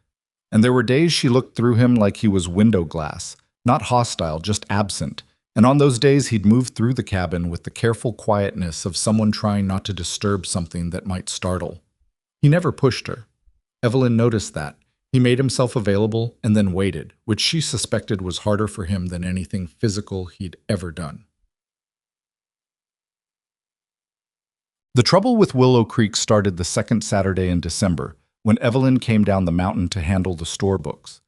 And there were days she looked through him like he was window glass, not hostile, just absent. And on those days he'd move through the cabin with the careful quietness of someone trying not to disturb something that might startle. He never pushed her. Evelyn noticed that. He made himself available and then waited, which she suspected was harder for him than anything physical he'd ever done. The trouble with Willow Creek started the second Saturday in December, when Evelyn came down the mountain to handle the store books.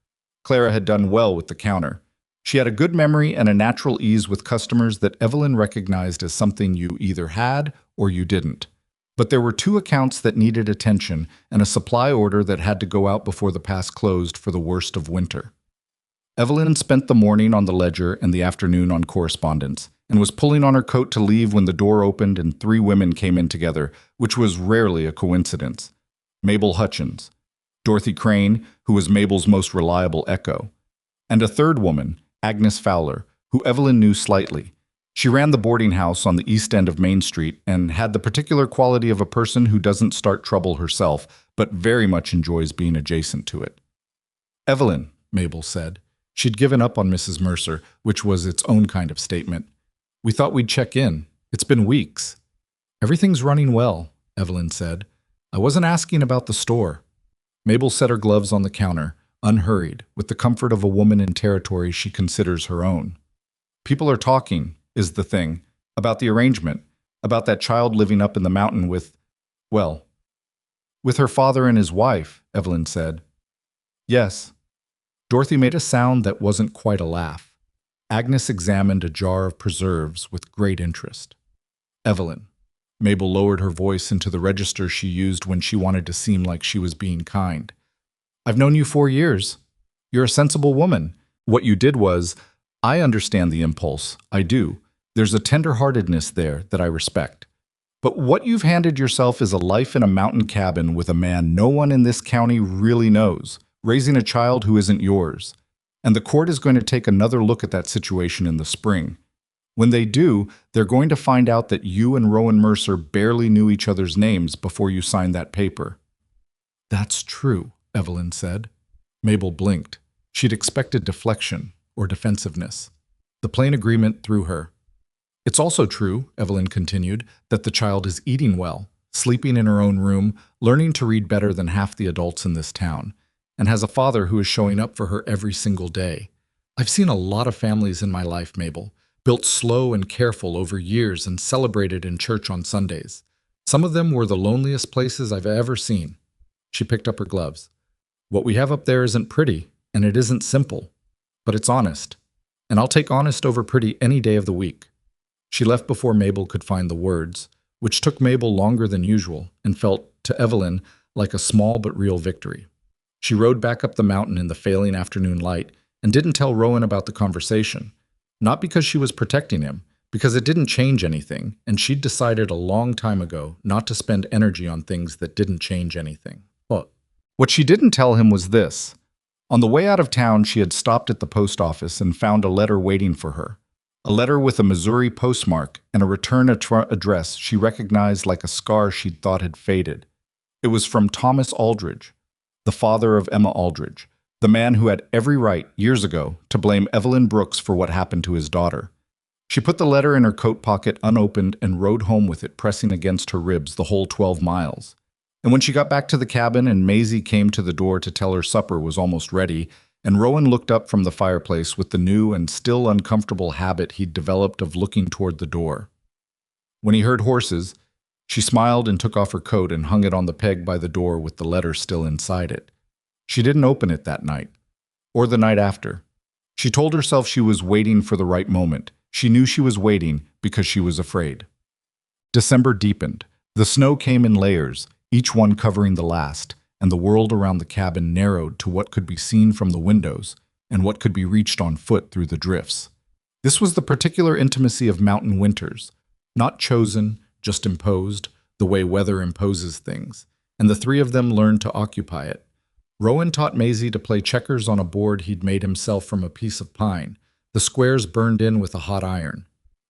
Clara had done well with the counter. She had a good memory and a natural ease with customers that Evelyn recognized as something you either had or you didn't. But there were 2 accounts that needed attention and a supply order that had to go out before the pass closed for the worst of winter. Evelyn spent the morning on the ledger and the afternoon on correspondence, and was pulling on her coat to leave when the door opened and 3 women came in together, which was rarely a coincidence. Mabel Hutchins, Dorothy Crane, who was Mabel's most reliable echo, and a third woman, Agnes Fowler, who Evelyn knew slightly. She ran the boarding house on the east end of Main Street and had the particular quality of a person who doesn't start trouble herself, but very much enjoys being adjacent to it. "Evelyn," Mabel said. She'd given up on Mrs. Mercer, which was its own kind of statement. "We thought we'd check in. It's been weeks." "Everything's running well," Evelyn said. "I wasn't asking about the store." Mabel set her gloves on the counter, unhurried, with the comfort of a woman in territory she considers her own. "People are talking, is the thing, about the arrangement, about that child living up in the mountain with, well, With her father and his wife, Evelyn said. Yes. Dorothy made a sound that wasn't quite a laugh. Agnes examined a jar of preserves with great interest. Evelyn. Mabel lowered her voice into the register she used when she wanted to seem like she was being kind. I've known you 4 years. You're a sensible woman. What you did was, I understand the impulse. I do. There's a tender-heartedness there that I respect. But what you've handed yourself is a life in a mountain cabin with a man no one in this county really knows, raising a child who isn't yours. And the court is going to take another look at that situation in the spring. When they do, they're going to find out that you and Rowan Mercer barely knew each other's names before you signed that paper. That's true, Evelyn said. Mabel blinked. She'd expected deflection or defensiveness. The plain agreement threw her. It's also true, Evelyn continued, that the child is eating well, sleeping in her own room, learning to read better than half the adults in this town, and has a father who is showing up for her every single day. I've seen a lot of families in my life, Mabel, built slow and careful over years and celebrated in church on Sundays. Some of them were the loneliest places I've ever seen. She picked up her gloves. What we have up there isn't pretty, and it isn't simple, but it's honest. And I'll take honest over pretty any day of the week. She left before Mabel could find the words, which took Mabel longer than usual and felt, to Evelyn, like a small but real victory. She rode back up the mountain in the failing afternoon light and didn't tell Rowan about the conversation. Not because she was protecting him, because it didn't change anything, and she'd decided a long time ago not to spend energy on things that didn't change anything. What she didn't tell him was this. On the way out of town, she had stopped at the post office and found a letter waiting for her. A letter with a Missouri postmark and a return address she recognized like a scar she'd thought had faded. It was from Thomas Aldridge, the father of Emma Aldridge, the man who had every right, years ago, to blame Evelyn Brooks for what happened to his daughter. She put the letter in her coat pocket unopened and rode home with it pressing against her ribs the whole 12 miles. And when she got back to the cabin and Maisie came to the door to tell her supper was almost ready, and Rowan looked up from the fireplace with the new and still uncomfortable habit he'd developed of looking toward the door. When he heard horses, she smiled and took off her coat and hung it on the peg by the door with the letter still inside it. She didn't open it that night, or the night after. She told herself she was waiting for the right moment. She knew she was waiting because she was afraid. December deepened. The snow came in layers, each one covering the last, and the world around the cabin narrowed to what could be seen from the windows and what could be reached on foot through the drifts. This was the particular intimacy of mountain winters, not chosen, just imposed, the way weather imposes things, and the three of them learned to occupy it. Rowan taught Maisie to play checkers on a board he'd made himself from a piece of pine, the squares burned in with a hot iron.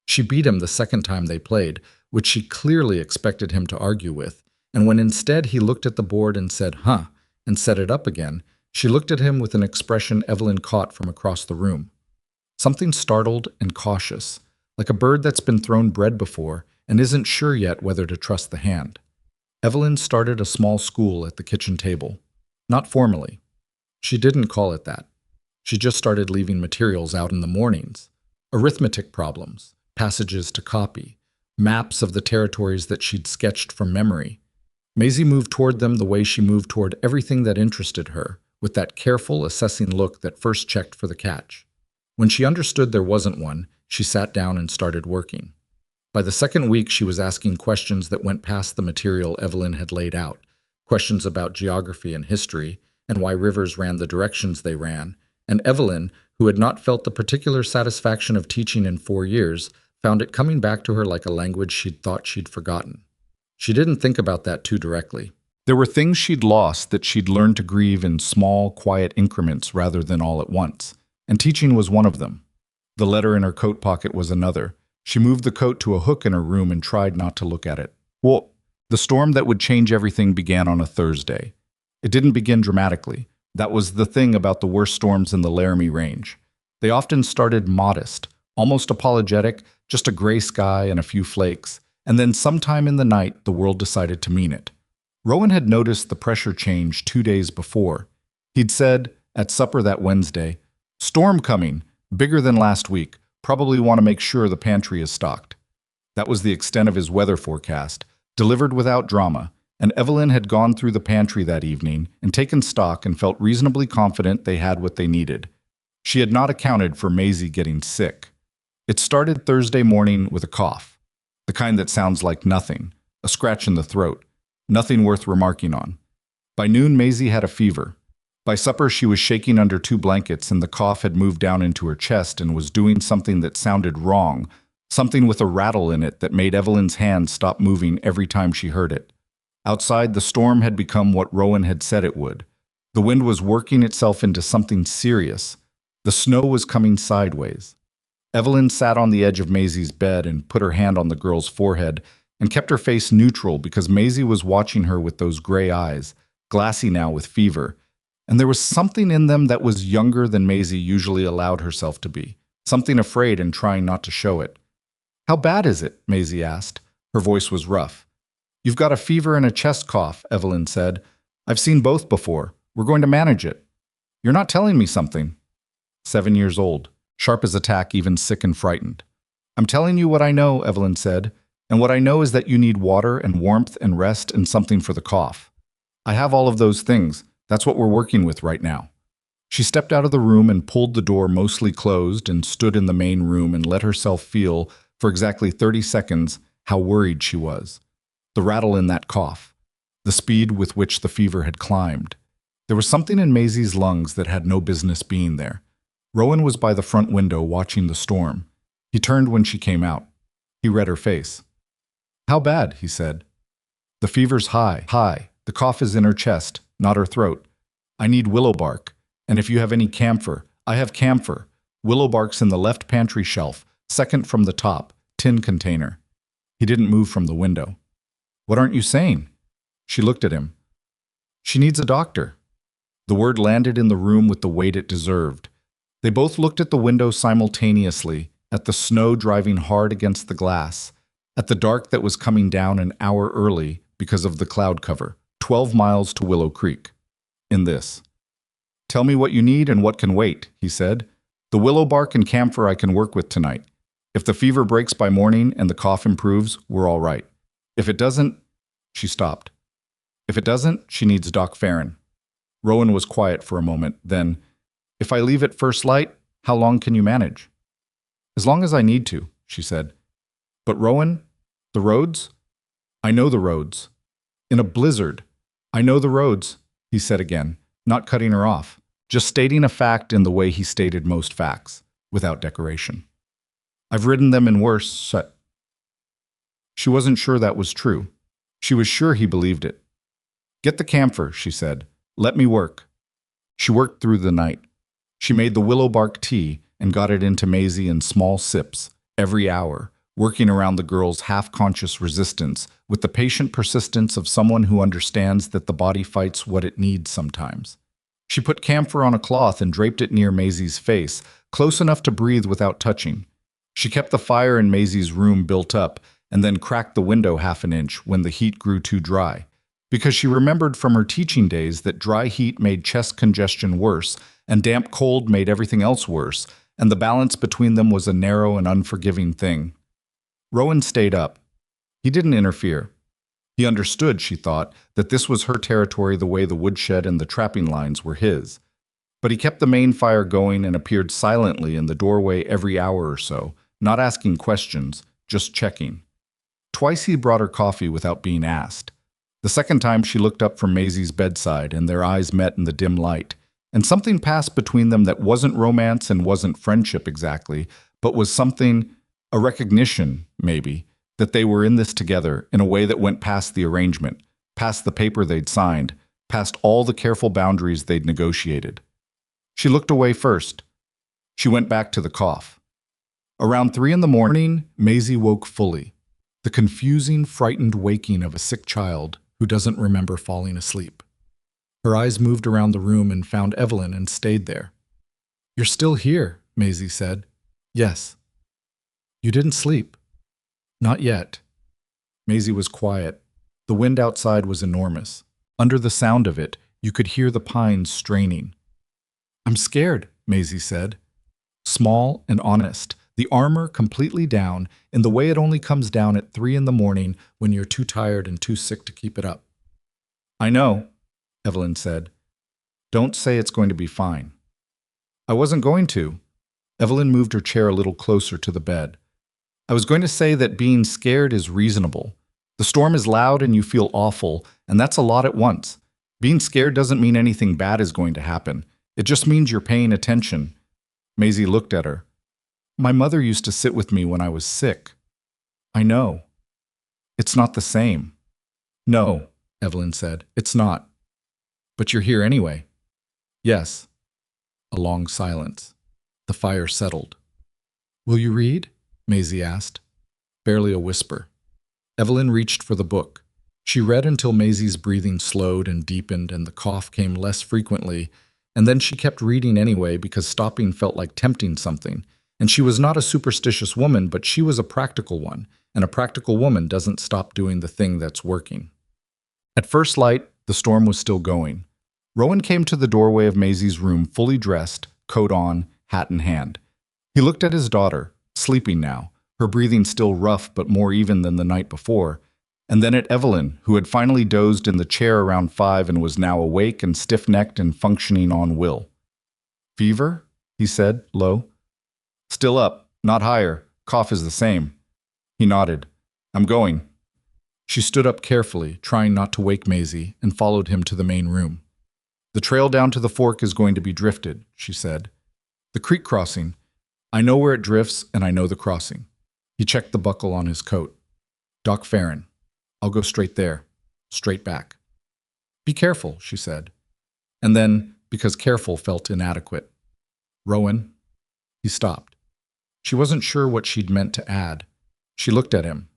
She beat him the second time they played, which she clearly expected him to argue with, and when instead he looked at the board and said, "Huh," and set it up again, she looked at him with an expression Evelyn caught from across the room. Something startled and cautious, like a bird that's been thrown bread before and isn't sure yet whether to trust the hand. Evelyn started a small school at the kitchen table. Not formally. She didn't call it that. She just started leaving materials out in the mornings. Arithmetic problems, passages to copy, maps of the territories that she'd sketched from memory. Maisie moved toward them the way she moved toward everything that interested her, with that careful, assessing look that first checked for the catch. When she understood there wasn't one, she sat down and started working. By the second week, she was asking questions that went past the material Evelyn had laid out, questions about geography and history, and why rivers ran the directions they ran, and Evelyn, who had not felt the particular satisfaction of teaching in 4 years, found it coming back to her like a language she'd thought she'd forgotten. She didn't think about that too directly. There were things she'd lost that she'd learned to grieve in small, quiet increments rather than all at once, and teaching was one of them. The letter in her coat pocket was another. She moved the coat to a hook in her room and tried not to look at it. Well, the storm that would change everything began on a Thursday. It didn't begin dramatically. That was the thing about the worst storms in the Laramie Range. They often started modest, almost apologetic, just a gray sky and a few flakes. And then sometime in the night, the world decided to mean it. Rowan had noticed the pressure change 2 days before. He'd said, at supper that Wednesday, "Storm coming, bigger than last week, probably want to make sure the pantry is stocked." That was the extent of his weather forecast, delivered without drama, and Evelyn had gone through the pantry that evening and taken stock and felt reasonably confident they had what they needed. She had not accounted for Maisie getting sick. It started Thursday morning with a cough, the kind that sounds like nothing, a scratch in the throat, nothing worth remarking on. By noon, Maisie had a fever. By supper, she was shaking under 2 blankets, and the cough had moved down into her chest and was doing something that sounded wrong, something with a rattle in it that made Evelyn's hand stop moving every time she heard it. Outside, the storm had become what Rowan had said it would. The wind was working itself into something serious. The snow was coming sideways. Evelyn sat on the edge of Maisie's bed and put her hand on the girl's forehead and kept her face neutral because Maisie was watching her with those gray eyes, glassy now with fever, and there was something in them that was younger than Maisie usually allowed herself to be, something afraid and trying not to show it. "How bad is it?" Maisie asked. Her voice was rough. "You've got a fever and a chest cough," Evelyn said. "I've seen both before. We're going to manage it." "You're not telling me something." 7 years old, sharp as a tack, even sick and frightened. "I'm telling you what I know," Evelyn said, "and what I know is that you need water and warmth and rest and something for the cough. I have all of those things. That's what we're working with right now." She stepped out of the room and pulled the door mostly closed and stood in the main room and let herself feel, for exactly 30 seconds, how worried she was. The rattle in that cough, the speed with which the fever had climbed. There was something in Maisie's lungs that had no business being there. Rowan was by the front window watching the storm. He turned when she came out. He read her face. "How bad?" he said. "The fever's high. The cough is in her chest, not her throat. I need willow bark, and if you have any camphor, I have camphor. Willow bark's in the left pantry shelf, second from the top, tin container." He didn't move from the window. "What aren't you saying?" She looked at him. "She needs a doctor." The word landed in the room with the weight it deserved. They both looked at the window simultaneously, at the snow driving hard against the glass, at the dark that was coming down an hour early because of the cloud cover, 12 miles to Willow Creek. In this. "Tell me what you need and what can wait," he said. "The willow bark and camphor I can work with tonight. If the fever breaks by morning and the cough improves, we're all right. If it doesn't—" She stopped. "If it doesn't, she needs Doc Farron." Rowan was quiet for a moment, then, "If I leave at first light, how long can you manage?" "As long as I need to," she said. "But Rowan, the roads?" "I know the roads. In a blizzard. I know the roads," he said again, not cutting her off, just stating a fact in the way he stated most facts, without decoration. "I've ridden them in worse." She wasn't sure that was true. She was sure he believed it. "Get the camphor," she said. "Let me work." She worked through the night. She made the willow bark tea and got it into Maisie in small sips, every hour, working around the girl's half-conscious resistance with the patient persistence of someone who understands that the body fights what it needs sometimes. She put camphor on a cloth and draped it near Maisie's face, close enough to breathe without touching. She kept the fire in Maisie's room built up and then cracked the window half an inch when the heat grew too dry, because she remembered from her teaching days that dry heat made chest congestion worse and damp cold made everything else worse, and the balance between them was a narrow and unforgiving thing. Rowan stayed up. He didn't interfere. He understood, she thought, that this was her territory the way the woodshed and the trapping lines were his. But he kept the main fire going and appeared silently in the doorway every hour or so, not asking questions, just checking. Twice he brought her coffee without being asked. The second time she looked up from Maisie's bedside and their eyes met in the dim light, and something passed between them that wasn't romance and wasn't friendship exactly, but was something, a recognition, maybe, that they were in this together in a way that went past the arrangement, past the paper they'd signed, past all the careful boundaries they'd negotiated. She looked away first. She went back to the cough. Around 3 in the morning, Maisie woke fully, the confusing, frightened waking of a sick child who doesn't remember falling asleep. Her eyes moved around the room and found Evelyn and stayed there. "You're still here," Maisie said. "Yes." "You didn't sleep?" "Not yet." Maisie was quiet. The wind outside was enormous. Under the sound of it, you could hear the pines straining. "I'm scared," Maisie said. Small and honest, the armor completely down in the way it only comes down at 3 in the morning when you're too tired and too sick to keep it up. I know, Evelyn said. Don't say it's going to be fine. I wasn't going to. Evelyn moved her chair a little closer to the bed. I was going to say that being scared is reasonable. The storm is loud and you feel awful, and that's a lot at once. Being scared doesn't mean anything bad is going to happen. It just means you're paying attention. Maisie looked at her. My mother used to sit with me when I was sick. I know. It's not the same. No, Evelyn said, it's not. But you're here anyway. Yes. A long silence. The fire settled. Will you read? Maisie asked. Barely a whisper. Evelyn reached for the book. She read until Maisie's breathing slowed and deepened and the cough came less frequently, and then she kept reading anyway because stopping felt like tempting something. And she was not a superstitious woman, but she was a practical one, and a practical woman doesn't stop doing the thing that's working. At first light, the storm was still going. Rowan came to the doorway of Maisie's room fully dressed, coat on, hat in hand. He looked at his daughter, sleeping now, her breathing still rough but more even than the night before, and then at Evelyn, who had finally dozed in the chair around 5 and was now awake and stiff-necked and functioning on will. Fever? He said, low. Still up, not higher. Cough is the same. He nodded. I'm going. She stood up carefully, trying not to wake Maisie, and followed him to the main room. The trail down to the fork is going to be drifted, she said. The creek crossing. I know where it drifts, and I know the crossing. He checked the buckle on his coat. Doc Farron. I'll go straight there. Straight back. Be careful, she said. And then, because careful felt inadequate. Rowan. He stopped. She wasn't sure what she'd meant to add. She looked at him.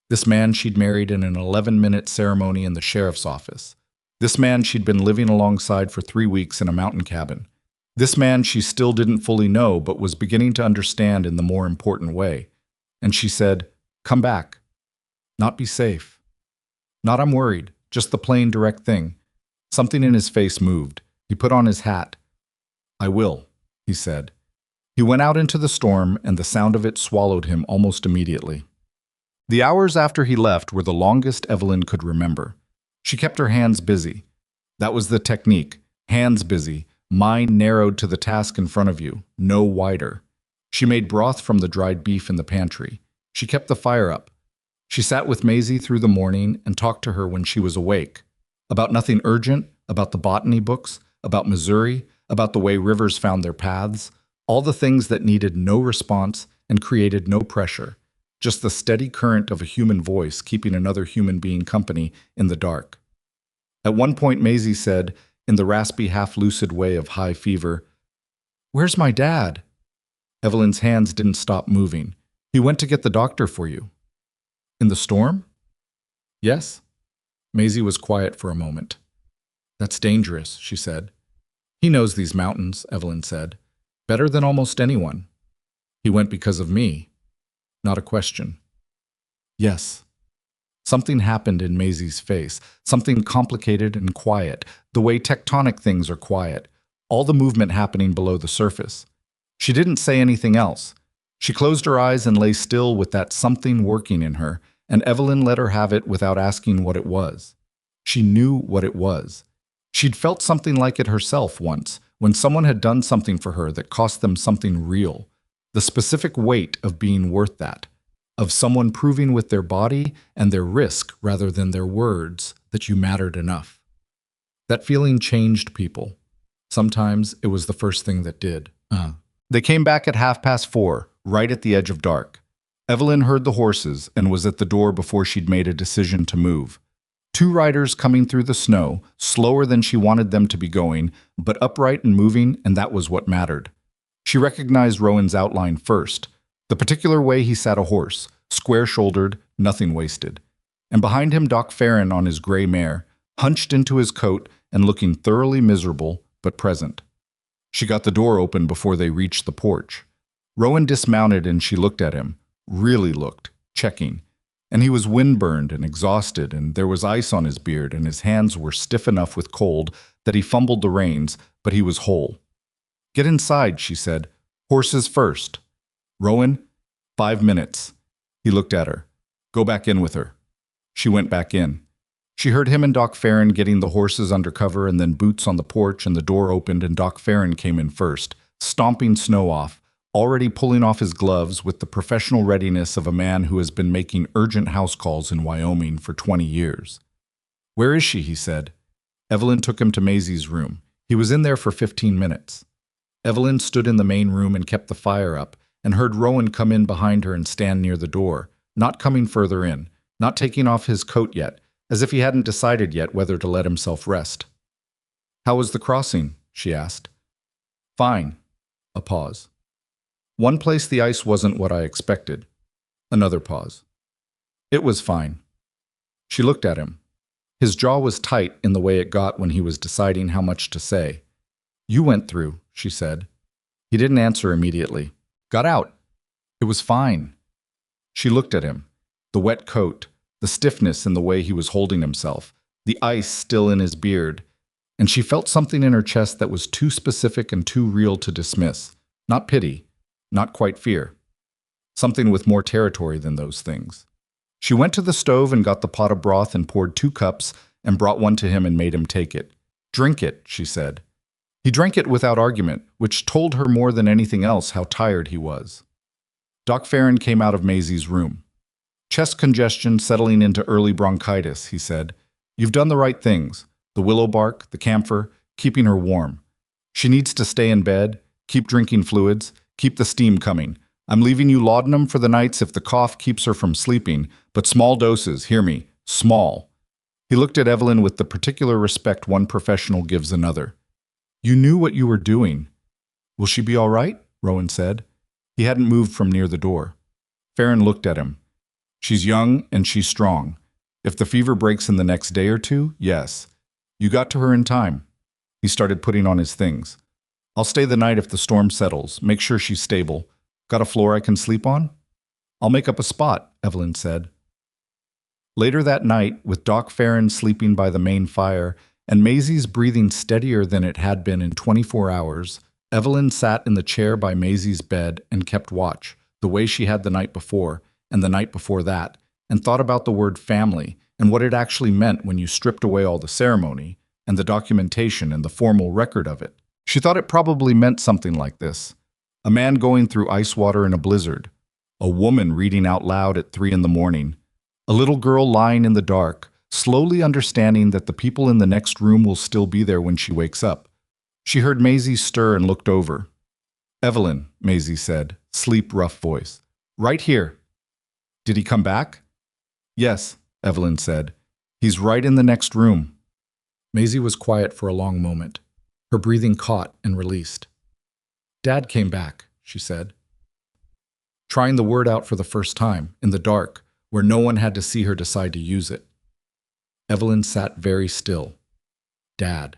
This man she'd married in an 11-minute ceremony in the sheriff's office. This man she'd been living alongside for 3 weeks in a mountain cabin. This man she still didn't fully know but was beginning to understand in the more important way. And she said, come back. Not be safe. Not I'm worried, just the plain direct thing. Something in his face moved. He put on his hat. I will, he said. He went out into the storm and the sound of it swallowed him almost immediately. The hours after he left were the longest Evelyn could remember. She kept her hands busy. That was the technique. Hands busy, mind narrowed to the task in front of you, no wider. She made broth from the dried beef in the pantry. She kept the fire up. She sat with Maisie through the morning and talked to her when she was awake. About nothing urgent, about the botany books, about Missouri, about the way rivers found their paths, all the things that needed no response and created no pressure. Just the steady current of a human voice keeping another human being company in the dark. At one point, Maisie said, in the raspy, half-lucid way of high fever, "Where's my dad?" Evelyn's hands didn't stop moving. "He went to get the doctor for you." "In the storm?" "Yes." Maisie was quiet for a moment. "That's dangerous," she said. "He knows these mountains," Evelyn said. "Better than almost anyone." "He went because of me." Not a question. "Yes." Something happened in Maisie's face, something complicated and quiet, the way tectonic things are quiet, all the movement happening below the surface. She didn't say anything else. She closed her eyes and lay still with that something working in her, and Evelyn let her have it without asking what it was. She knew what it was. She'd felt something like it herself once, when someone had done something for her that cost them something real. The specific weight of being worth that, of someone proving with their body and their risk rather than their words that you mattered enough. That feeling changed people. Sometimes it was the first thing that did. They came back at 4:30, right at the edge of dark. Evelyn heard the horses and was at the door before she'd made a decision to move. 2 riders coming through the snow, slower than she wanted them to be going, but upright and moving, and that was what mattered. She recognized Rowan's outline first, the particular way he sat a horse, square-shouldered, nothing wasted. And behind him Doc Farron on his gray mare, hunched into his coat and looking thoroughly miserable, but present. She got the door open before they reached the porch. Rowan dismounted and she looked at him, really looked, checking. And he was windburned and exhausted, and there was ice on his beard, and his hands were stiff enough with cold that he fumbled the reins, but he was whole. "Get inside," she said. "Horses first." "Rowan, 5 minutes." He looked at her. "Go back in with her." She went back in. She heard him and Doc Farron getting the horses under cover and then boots on the porch, and the door opened and Doc Farron came in first, stomping snow off, already pulling off his gloves with the professional readiness of a man who has been making urgent house calls in Wyoming for 20 years. "Where is she?" he said. Evelyn took him to Maisie's room. He was in there for 15 minutes. Evelyn stood in the main room and kept the fire up, and heard Rowan come in behind her and stand near the door, not coming further in, not taking off his coat yet, as if he hadn't decided yet whether to let himself rest. "How was the crossing?" she asked. "Fine." A pause. "One place the ice wasn't what I expected." Another pause. "It was fine." She looked at him. His jaw was tight in the way it got when he was deciding how much to say. "You went through," she said. He didn't answer immediately. "Got out." "It was fine." She looked at him. The wet coat, the stiffness in the way he was holding himself, the ice still in his beard, and she felt something in her chest that was too specific and too real to dismiss. Not pity, not quite fear. Something with more territory than those things. She went to the stove and got the pot of broth and poured 2 cups and brought one to him and made him take it. "Drink it," she said. He drank it without argument, which told her more than anything else how tired he was. Doc Farron came out of Maisie's room. "Chest congestion settling into early bronchitis," he said. "You've done the right things. The willow bark, the camphor, keeping her warm. She needs to stay in bed, keep drinking fluids, keep the steam coming. I'm leaving you laudanum for the nights if the cough keeps her from sleeping, but small doses, hear me, small." He looked at Evelyn with the particular respect one professional gives another. "You knew what you were doing." "Will she be all right?" Rowan said. He hadn't moved from near the door. Farron looked at him. "She's young and she's strong. If the fever breaks in the next day or 2, yes. You got to her in time." He started putting on his things. "I'll stay the night if the storm settles. Make sure she's stable. Got a floor I can sleep on?" "I'll make up a spot," Evelyn said. Later that night, with Doc Farron sleeping by the main fire and Maisie's breathing steadier than it had been in 24 hours, Evelyn sat in the chair by Maisie's bed and kept watch, the way she had the night before and the night before that, and thought about the word family and what it actually meant when you stripped away all the ceremony and the documentation and the formal record of it. She thought it probably meant something like this. A man going through ice water in a blizzard. A woman reading out loud at 3 in the morning. A little girl lying in the dark, slowly understanding that the people in the next room will still be there when she wakes up. She heard Maisie stir and looked over. "Evelyn," Maisie said, sleep rough voice. "Right here." "Did he come back?" "Yes," Evelyn said. "He's right in the next room." Maisie was quiet for a long moment. Her breathing caught and released. "Dad came back," she said, trying the word out for the first time, in the dark, where no one had to see her decide to use it. Evelyn sat very still. Dad.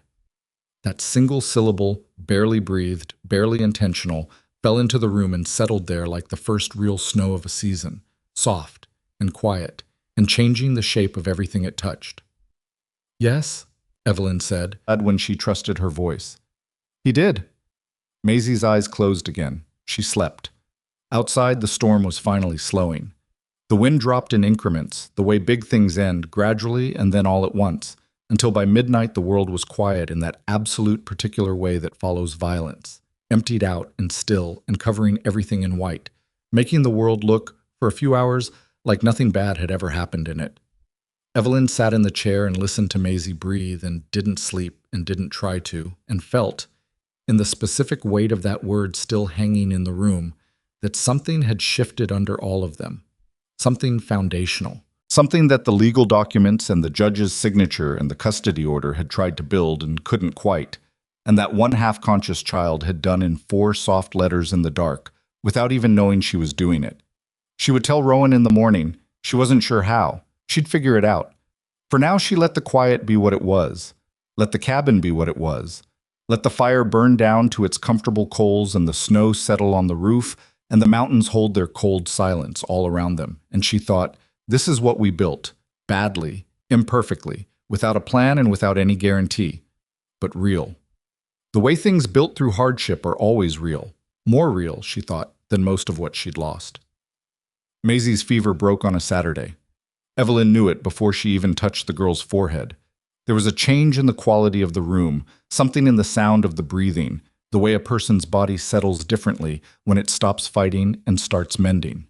That single syllable, barely breathed, barely intentional, fell into the room and settled there like the first real snow of a season, soft and quiet, and changing the shape of everything it touched. "Yes," Evelyn said, when she trusted her voice. "He did." Maisie's eyes closed again. She slept. Outside, the storm was finally slowing. The wind dropped in increments, the way big things end, gradually and then all at once, until by midnight the world was quiet in that absolute particular way that follows violence, emptied out and still and covering everything in white, making the world look, for a few hours, like nothing bad had ever happened in it. Evelyn sat in the chair and listened to Maisie breathe and didn't sleep and didn't try to, and felt, in the specific weight of that word still hanging in the room, that something had shifted under all of them. Something foundational. Something that the legal documents and the judge's signature and the custody order had tried to build and couldn't quite, and that one half-conscious child had done in 4 soft letters in the dark, without even knowing she was doing it. She would tell Rowan in the morning. She wasn't sure how. She'd figure it out. For now, she let the quiet be what it was. Let the cabin be what it was. Let the fire burn down to its comfortable coals and the snow settle on the roof and the mountains hold their cold silence all around them. And she thought, this is what we built, badly, imperfectly, without a plan and without any guarantee, but real. The way things built through hardship are always real. More real, she thought, than most of what she'd lost. Maisie's fever broke on a Saturday. Evelyn knew it before she even touched the girl's forehead. There was a change in the quality of the room, something in the sound of the breathing, the way a person's body settles differently when it stops fighting and starts mending.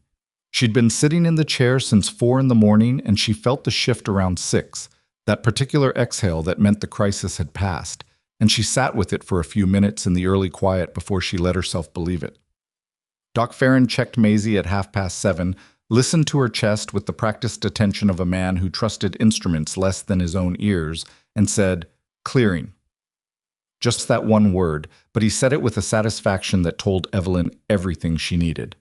She'd been sitting in the chair since 4 in the morning, and she felt the shift around 6, that particular exhale that meant the crisis had passed, and she sat with it for a few minutes in the early quiet before she let herself believe it. Doc Farron checked Maisie at 7:30, listened to her chest with the practiced attention of a man who trusted instruments less than his own ears, and said, "Clearing." Just that one word, but he said it with a satisfaction that told Evelyn everything she needed.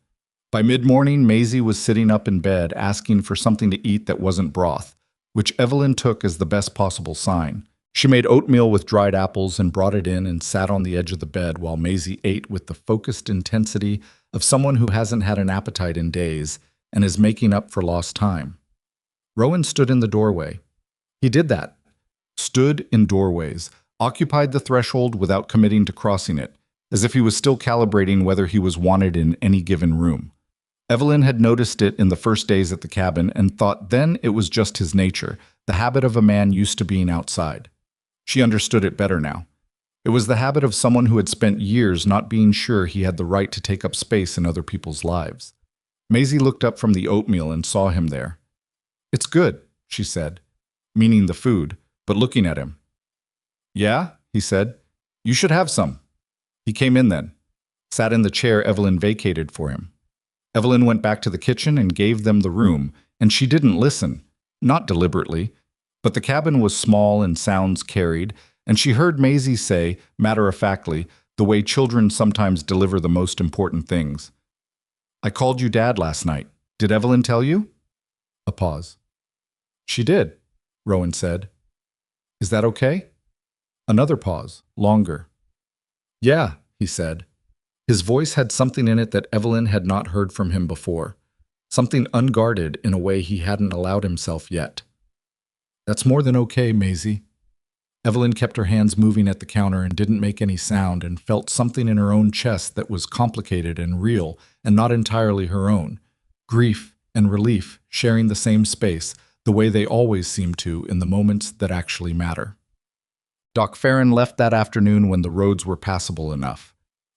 By mid-morning, Maisie was sitting up in bed asking for something to eat that wasn't broth, which Evelyn took as the best possible sign. She made oatmeal with dried apples and brought it in and sat on the edge of the bed while Maisie ate with the focused intensity of someone who hasn't had an appetite in days and is making up for lost time. Rowan stood in the doorway. He did that. Stood in doorways, occupied the threshold without committing to crossing it, as if he was still calibrating whether he was wanted in any given room. Evelyn had noticed it in the first days at the cabin and thought then it was just his nature, the habit of a man used to being outside. She understood it better now. It was the habit of someone who had spent years not being sure he had the right to take up space in other people's lives. Maisie looked up from the oatmeal and saw him there. "It's good," she said, meaning the food, but looking at him. "Yeah," he said. "You should have some." He came in then, sat in the chair Evelyn vacated for him. Evelyn went back to the kitchen and gave them the room, and she didn't listen, not deliberately, but the cabin was small and sounds carried, and she heard Maisie say, matter-of-factly, the way children sometimes deliver the most important things. "I called you Dad last night. Did Evelyn tell you?" A pause. "She did," Rowan said. "Is that okay?" Another pause, longer. "Yeah," he said. His voice had something in it that Evelyn had not heard from him before, something unguarded in a way he hadn't allowed himself yet. "That's more than okay, Maisie." Evelyn kept her hands moving at the counter and didn't make any sound and felt something in her own chest that was complicated and real and not entirely her own. Grief and relief sharing the same space, the way they always seem to in the moments that actually matter. Doc Farron left that afternoon when the roads were passable enough.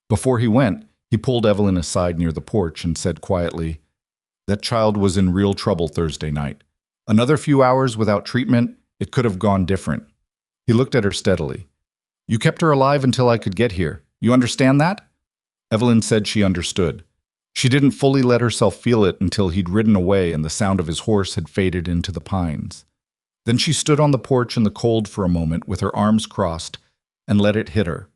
Before he went, he pulled Evelyn aside near the porch and said quietly, "That child was in real trouble Thursday night. Another few hours without treatment, it could have gone different." He looked at her steadily. "You kept her alive until I could get here. You understand that?" Evelyn said she understood. She didn't fully let herself feel it until he'd ridden away and the sound of his horse had faded into the pines. Then she stood on the porch in the cold for a moment with her arms crossed and let it hit her.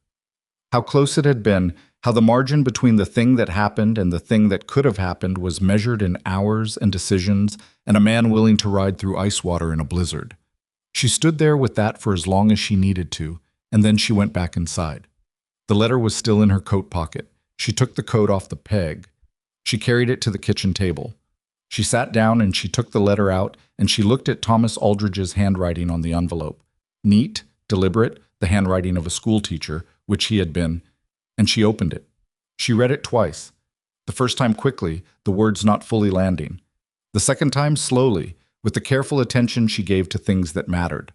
How close it had been, how the margin between the thing that happened and the thing that could have happened was measured in hours and decisions and a man willing to ride through ice water in a blizzard. She stood there with that for as long as she needed to, and then she went back inside. The letter was still in her coat pocket. She took the coat off the peg. She carried it to the kitchen table. She sat down and she took the letter out and she looked at Thomas Aldridge's handwriting on the envelope. Neat, deliberate, the handwriting of a schoolteacher, which he had been, and she opened it. She read it twice. The first time quickly, the words not fully landing. The second time slowly, with the careful attention she gave to things that mattered.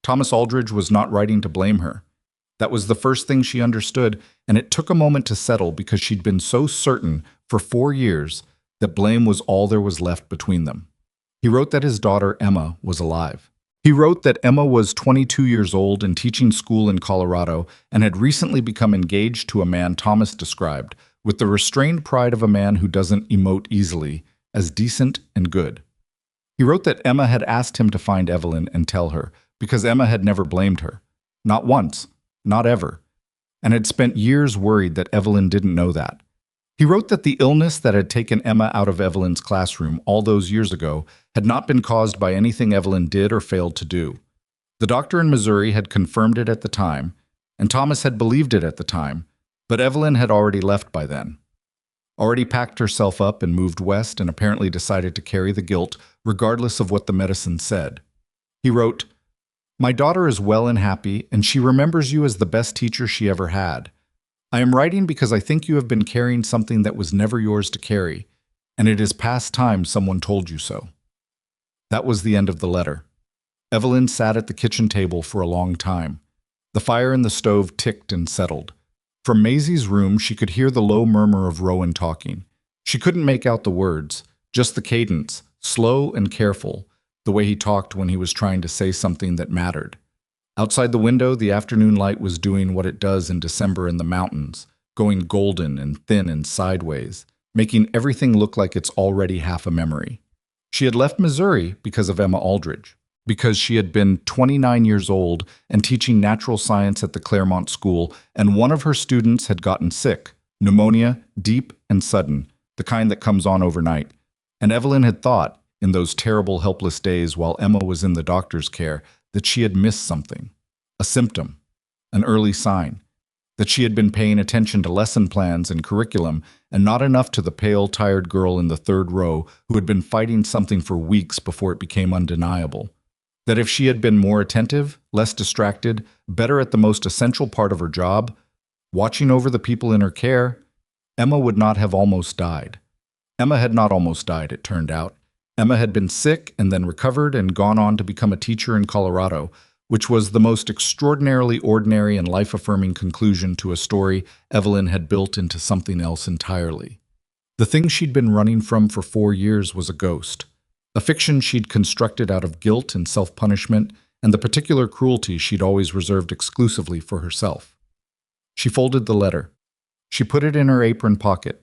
Thomas Aldridge was not writing to blame her. That was the first thing she understood, and it took a moment to settle because she'd been so certain for 4 years that blame was all there was left between them. He wrote that his daughter, Emma, was alive. He wrote that Emma was 22 years old and teaching school in Colorado and had recently become engaged to a man Thomas described, with the restrained pride of a man who doesn't emote easily, as decent and good. He wrote that Emma had asked him to find Evelyn and tell her, because Emma had never blamed her. Not once, not ever, and had spent years worried that Evelyn didn't know that. He wrote that the illness that had taken Emma out of Evelyn's classroom all those years ago had not been caused by anything Evelyn did or failed to do. The doctor in Missouri had confirmed it at the time, and Thomas had believed it at the time, but Evelyn had already left by then. Already packed herself up and moved west and apparently decided to carry the guilt regardless of what the medicine said. He wrote, "My daughter is well and happy, and she remembers you as the best teacher she ever had. I am writing because I think you have been carrying something that was never yours to carry, and it is past time someone told you so." That was the end of the letter. Evelyn sat at the kitchen table for a long time. The fire in the stove ticked and settled. From Maisie's room, she could hear the low murmur of Rowan talking. She couldn't make out the words, just the cadence, slow and careful, the way he talked when he was trying to say something that mattered. Outside the window, the afternoon light was doing what it does in December in the mountains, going golden and thin and sideways, making everything look like it's already half a memory. She had left Missouri because of Emma Aldridge, because she had been 29 years old and teaching natural science at the Claremont School, and one of her students had gotten sick, pneumonia, deep and sudden, the kind that comes on overnight. And Evelyn had thought, in those terrible, helpless days while Emma was in the doctor's care, that she had missed something, a symptom, an early sign, that she had been paying attention to lesson plans and curriculum and not enough to the pale, tired girl in the third row who had been fighting something for weeks before it became undeniable. That if she had been more attentive, less distracted, better at the most essential part of her job, watching over the people in her care, Emma would not have almost died. Emma had not almost died, it turned out. Emma had been sick and then recovered and gone on to become a teacher in Colorado, which was the most extraordinarily ordinary and life-affirming conclusion to a story Evelyn had built into something else entirely. The thing she'd been running from for 4 years was a ghost, a fiction she'd constructed out of guilt and self-punishment and the particular cruelty she'd always reserved exclusively for herself. She folded the letter. She put it in her apron pocket.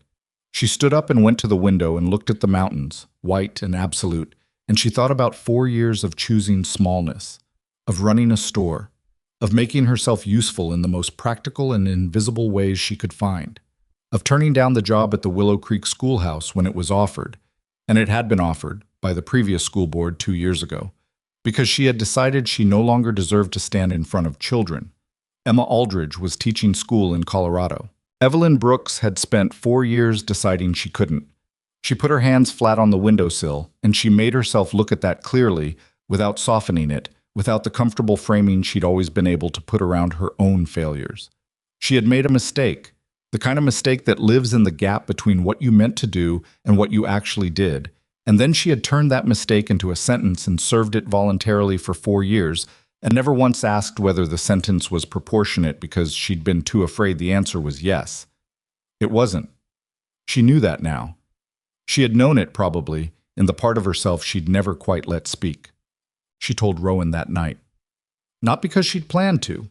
She stood up and went to the window and looked at the mountains, white and absolute, and she thought about 4 years of choosing smallness, of running a store, of making herself useful in the most practical and invisible ways she could find, of turning down the job at the Willow Creek schoolhouse when it was offered, and it had been offered by the previous school board 2 years ago, because she had decided she no longer deserved to stand in front of children. Emma Aldridge was teaching school in Colorado. Evelyn Brooks had spent 4 years deciding she couldn't. She put her hands flat on the windowsill, and she made herself look at that clearly, without softening it, without the comfortable framing she'd always been able to put around her own failures. She had made a mistake, the kind of mistake that lives in the gap between what you meant to do and what you actually did, and then she had turned that mistake into a sentence and served it voluntarily for 4 years, and never once asked whether the sentence was proportionate because she'd been too afraid the answer was yes. It wasn't. She knew that now. She had known it, probably, in the part of herself she'd never quite let speak. She told Rowan that night. Not because she'd planned to.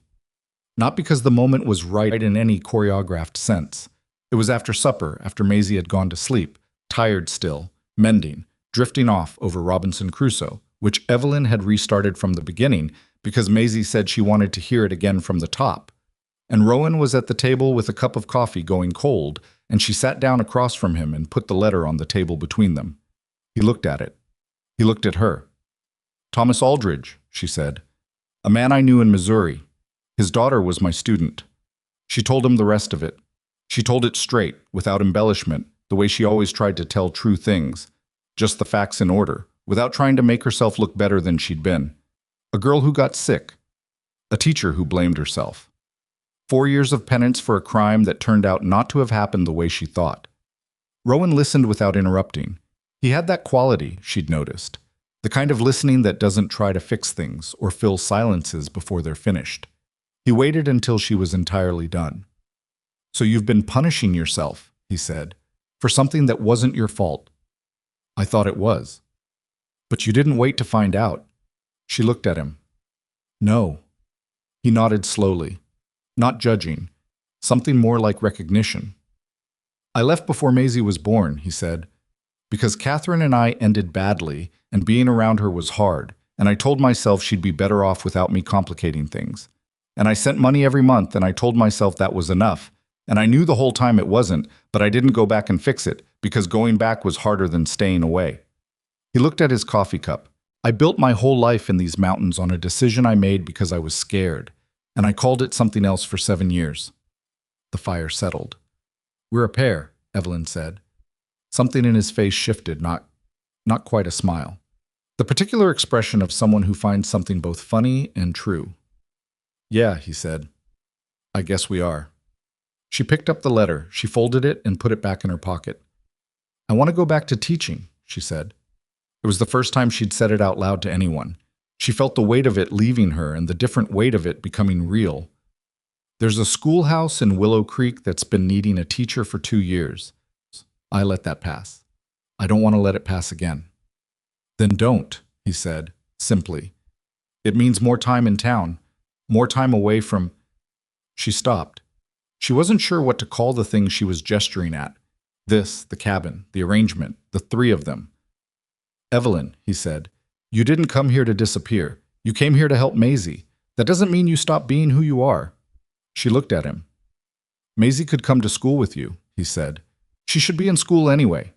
Not because the moment was right in any choreographed sense. It was after supper, after Maisie had gone to sleep, tired still, mending, drifting off over Robinson Crusoe, which Evelyn had restarted from the beginning because Maisie said she wanted to hear it again from the top. And Rowan was at the table with a cup of coffee going cold, and she sat down across from him and put the letter on the table between them. He looked at it. He looked at her. "Thomas Aldridge," she said. "A man I knew in Missouri. His daughter was my student." She told him the rest of it. She told it straight, without embellishment, the way she always tried to tell true things. Just the facts in order, without trying to make herself look better than she'd been. A girl who got sick. A teacher who blamed herself. 4 years of penance for a crime that turned out not to have happened the way she thought. Rowan listened without interrupting. He had that quality, she'd noticed. The kind of listening that doesn't try to fix things or fill silences before they're finished. He waited until she was entirely done. "So you've been punishing yourself," he said, "for something that wasn't your fault." "I thought it was." "But you didn't wait to find out." She looked at him. "No." He nodded slowly, not judging, something more like recognition. "I left before Maisie was born," he said, "because Catherine and I ended badly, and being around her was hard, and I told myself she'd be better off without me complicating things. And I sent money every month, and I told myself that was enough, and I knew the whole time it wasn't, but I didn't go back and fix it, because going back was harder than staying away." He looked at his coffee cup. "I built my whole life in these mountains on a decision I made because I was scared, and I called it something else for 7 years. The fire settled. "We're a pair," Evelyn said. Something in his face shifted, not quite a smile. The particular expression of someone who finds something both funny and true. "Yeah," he said. "I guess we are." She picked up the letter, she folded it and put it back in her pocket. "I want to go back to teaching," she said. It was the first time she'd said it out loud to anyone. She felt the weight of it leaving her and the different weight of it becoming real. There's a schoolhouse in Willow Creek that's been needing a teacher for 2 years. I let that pass. I don't want to let it pass again. Then don't, he said, simply. It means more time in town, more time away from... She stopped. She wasn't sure what to call the thing she was gesturing at. This, the cabin, the arrangement, the three of them. Evelyn, he said, you didn't come here to disappear. You came here to help Maisie. That doesn't mean you stop being who you are. She looked at him. Maisie could come to school with you, he said. She should be in school anyway.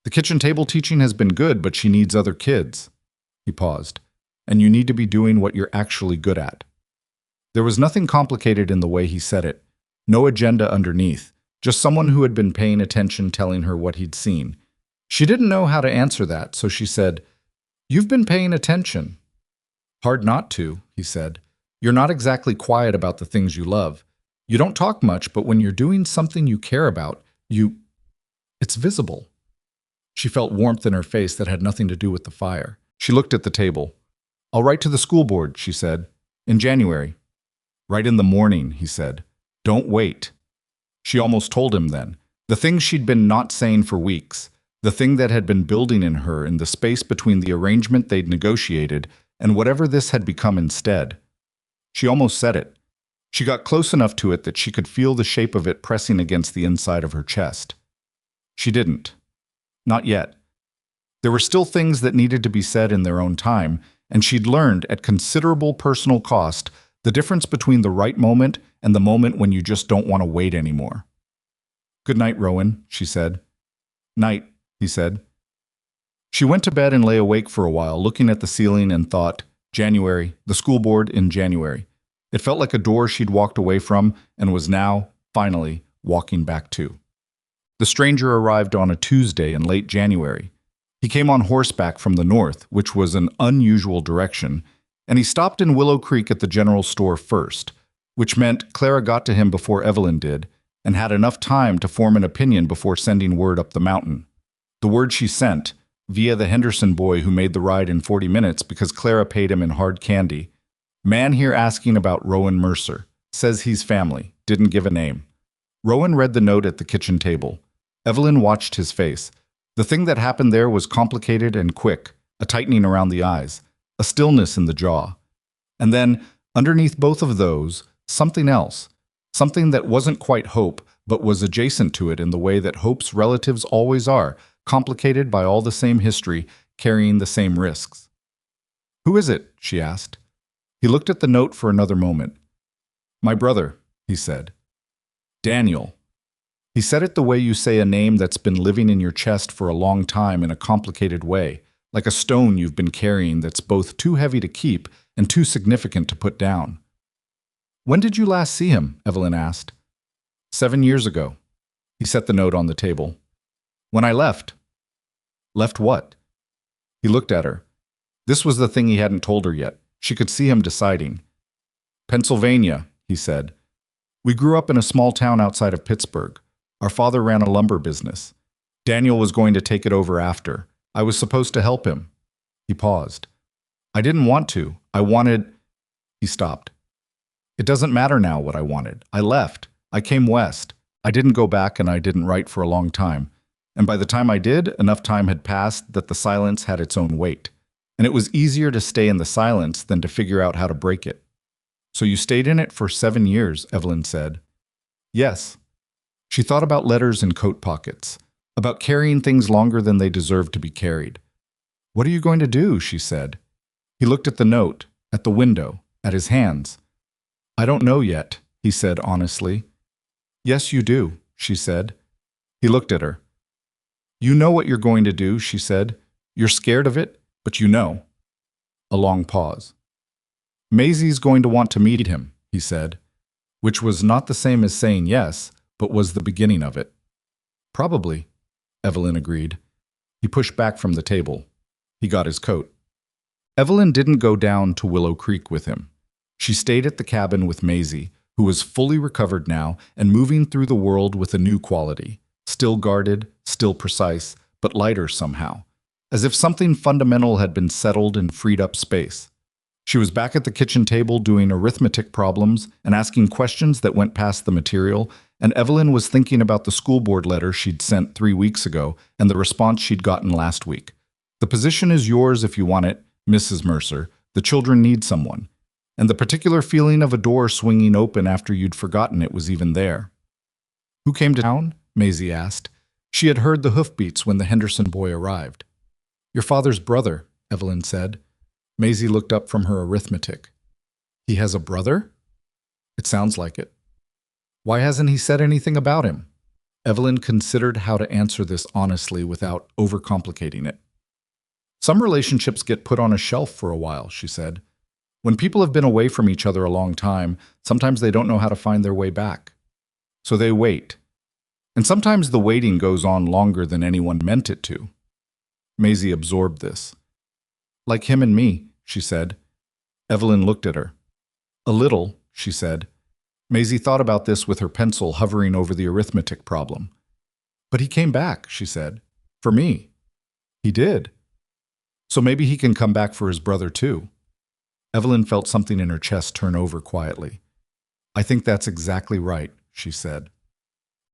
The kitchen table teaching has been good, but she needs other kids. He paused. And you need to be doing what you're actually good at. There was nothing complicated in the way he said it. No agenda underneath. Just someone who had been paying attention telling her what he'd seen. She didn't know how to answer that, so she said, You've been paying attention. Hard not to, he said. You're not exactly quiet about the things you love. You don't talk much, but when you're doing something you care about, it's visible. She felt warmth in her face that had nothing to do with the fire. She looked at the table. I'll write to the school board, she said. In January. Right in the morning, he said. Don't wait. She almost told him then. The thing she'd been not saying for weeks. The thing that had been building in her in the space between the arrangement they'd negotiated and whatever this had become instead. She almost said it. She got close enough to it that she could feel the shape of it pressing against the inside of her chest. She didn't. Not yet. There were still things that needed to be said in their own time, and she'd learned at considerable personal cost the difference between the right moment and the moment when you just don't want to wait anymore. Good night, Rowan, she said. Night, he said. She went to bed and lay awake for a while, looking at the ceiling and thought, January, the school board in January. It felt like a door she'd walked away from and was now, finally, walking back to. The stranger arrived on a Tuesday in late January. He came on horseback from the north, which was an unusual direction, and he stopped in Willow Creek at the general store first, which meant Clara got to him before Evelyn did, and had enough time to form an opinion before sending word up the mountain. The word she sent, via the Henderson boy who made the ride in 40 minutes because Clara paid him in hard candy. Man here asking about Rowan Mercer. Says he's family. Didn't give a name. Rowan read the note at the kitchen table. Evelyn watched his face. The thing that happened there was complicated and quick, a tightening around the eyes, a stillness in the jaw. And then, underneath both of those, something else. Something that wasn't quite hope, but was adjacent to it in the way that hope's relatives always are, complicated by all the same history, carrying the same risks. Who is it? She asked. He looked at the note for another moment. My brother, he said. Daniel. He said it the way you say a name that's been living in your chest for a long time in a complicated way, like a stone you've been carrying that's both too heavy to keep and too significant to put down. When did you last see him? Evelyn asked. 7 years ago. He set the note on the table. When I left. Left what? He looked at her. This was the thing he hadn't told her yet. She could see him deciding. Pennsylvania, he said. We grew up in a small town outside of Pittsburgh. Our father ran a lumber business. Daniel was going to take it over after. I was supposed to help him. He paused. I didn't want to. I wanted... He stopped. It doesn't matter now what I wanted. I left. I came west. I didn't go back and I didn't write for a long time. And by the time I did, enough time had passed that the silence had its own weight. And it was easier to stay in the silence than to figure out how to break it. So you stayed in it for 7 years, Evelyn said. Yes. She thought about letters in coat pockets, about carrying things longer than they deserved to be carried. What are you going to do? She said. He looked at the note, at the window, at his hands. I don't know yet, he said honestly. Yes, you do, she said. He looked at her. You know what you're going to do, she said. You're scared of it, but you know. A long pause. Maisie's going to want to meet him, he said, which was not the same as saying yes, but was the beginning of it. Probably, Evelyn agreed. He pushed back from the table. He got his coat. Evelyn didn't go down to Willow Creek with him. She stayed at the cabin with Maisie, who was fully recovered now and moving through the world with a new quality, still guarded, still precise, but lighter somehow. as if something fundamental had been settled and freed up space. She was back at the kitchen table doing arithmetic problems and asking questions that went past the material, and Evelyn was thinking about the school board letter she'd sent 3 weeks ago and the response she'd gotten last week. "The position is yours if you want it, Mrs. Mercer. The children need someone." And the particular feeling of a door swinging open after you'd forgotten it was even there. "Who came to town?" Maisie asked. She had heard the hoofbeats when the Henderson boy arrived. "Your father's brother," Evelyn said. Maisie looked up from her arithmetic. "He has a brother?" "It sounds like it." "Why hasn't he said anything about him?" Evelyn considered how to answer this honestly without overcomplicating it. "Some relationships get put on a shelf for a while," she said. "When people have been away from each other a long time, sometimes they don't know how to find their way back. So they wait. And sometimes the waiting goes on longer than anyone meant it to." Maisie absorbed this. "Like him and me," she said. Evelyn looked at her. "A little," she said. Maisie thought about this with her pencil hovering over the arithmetic problem. "But he came back," she said. "For me." "He did. So maybe he can come back for his brother too." Evelyn felt something in her chest turn over quietly. "I think that's exactly right," she said.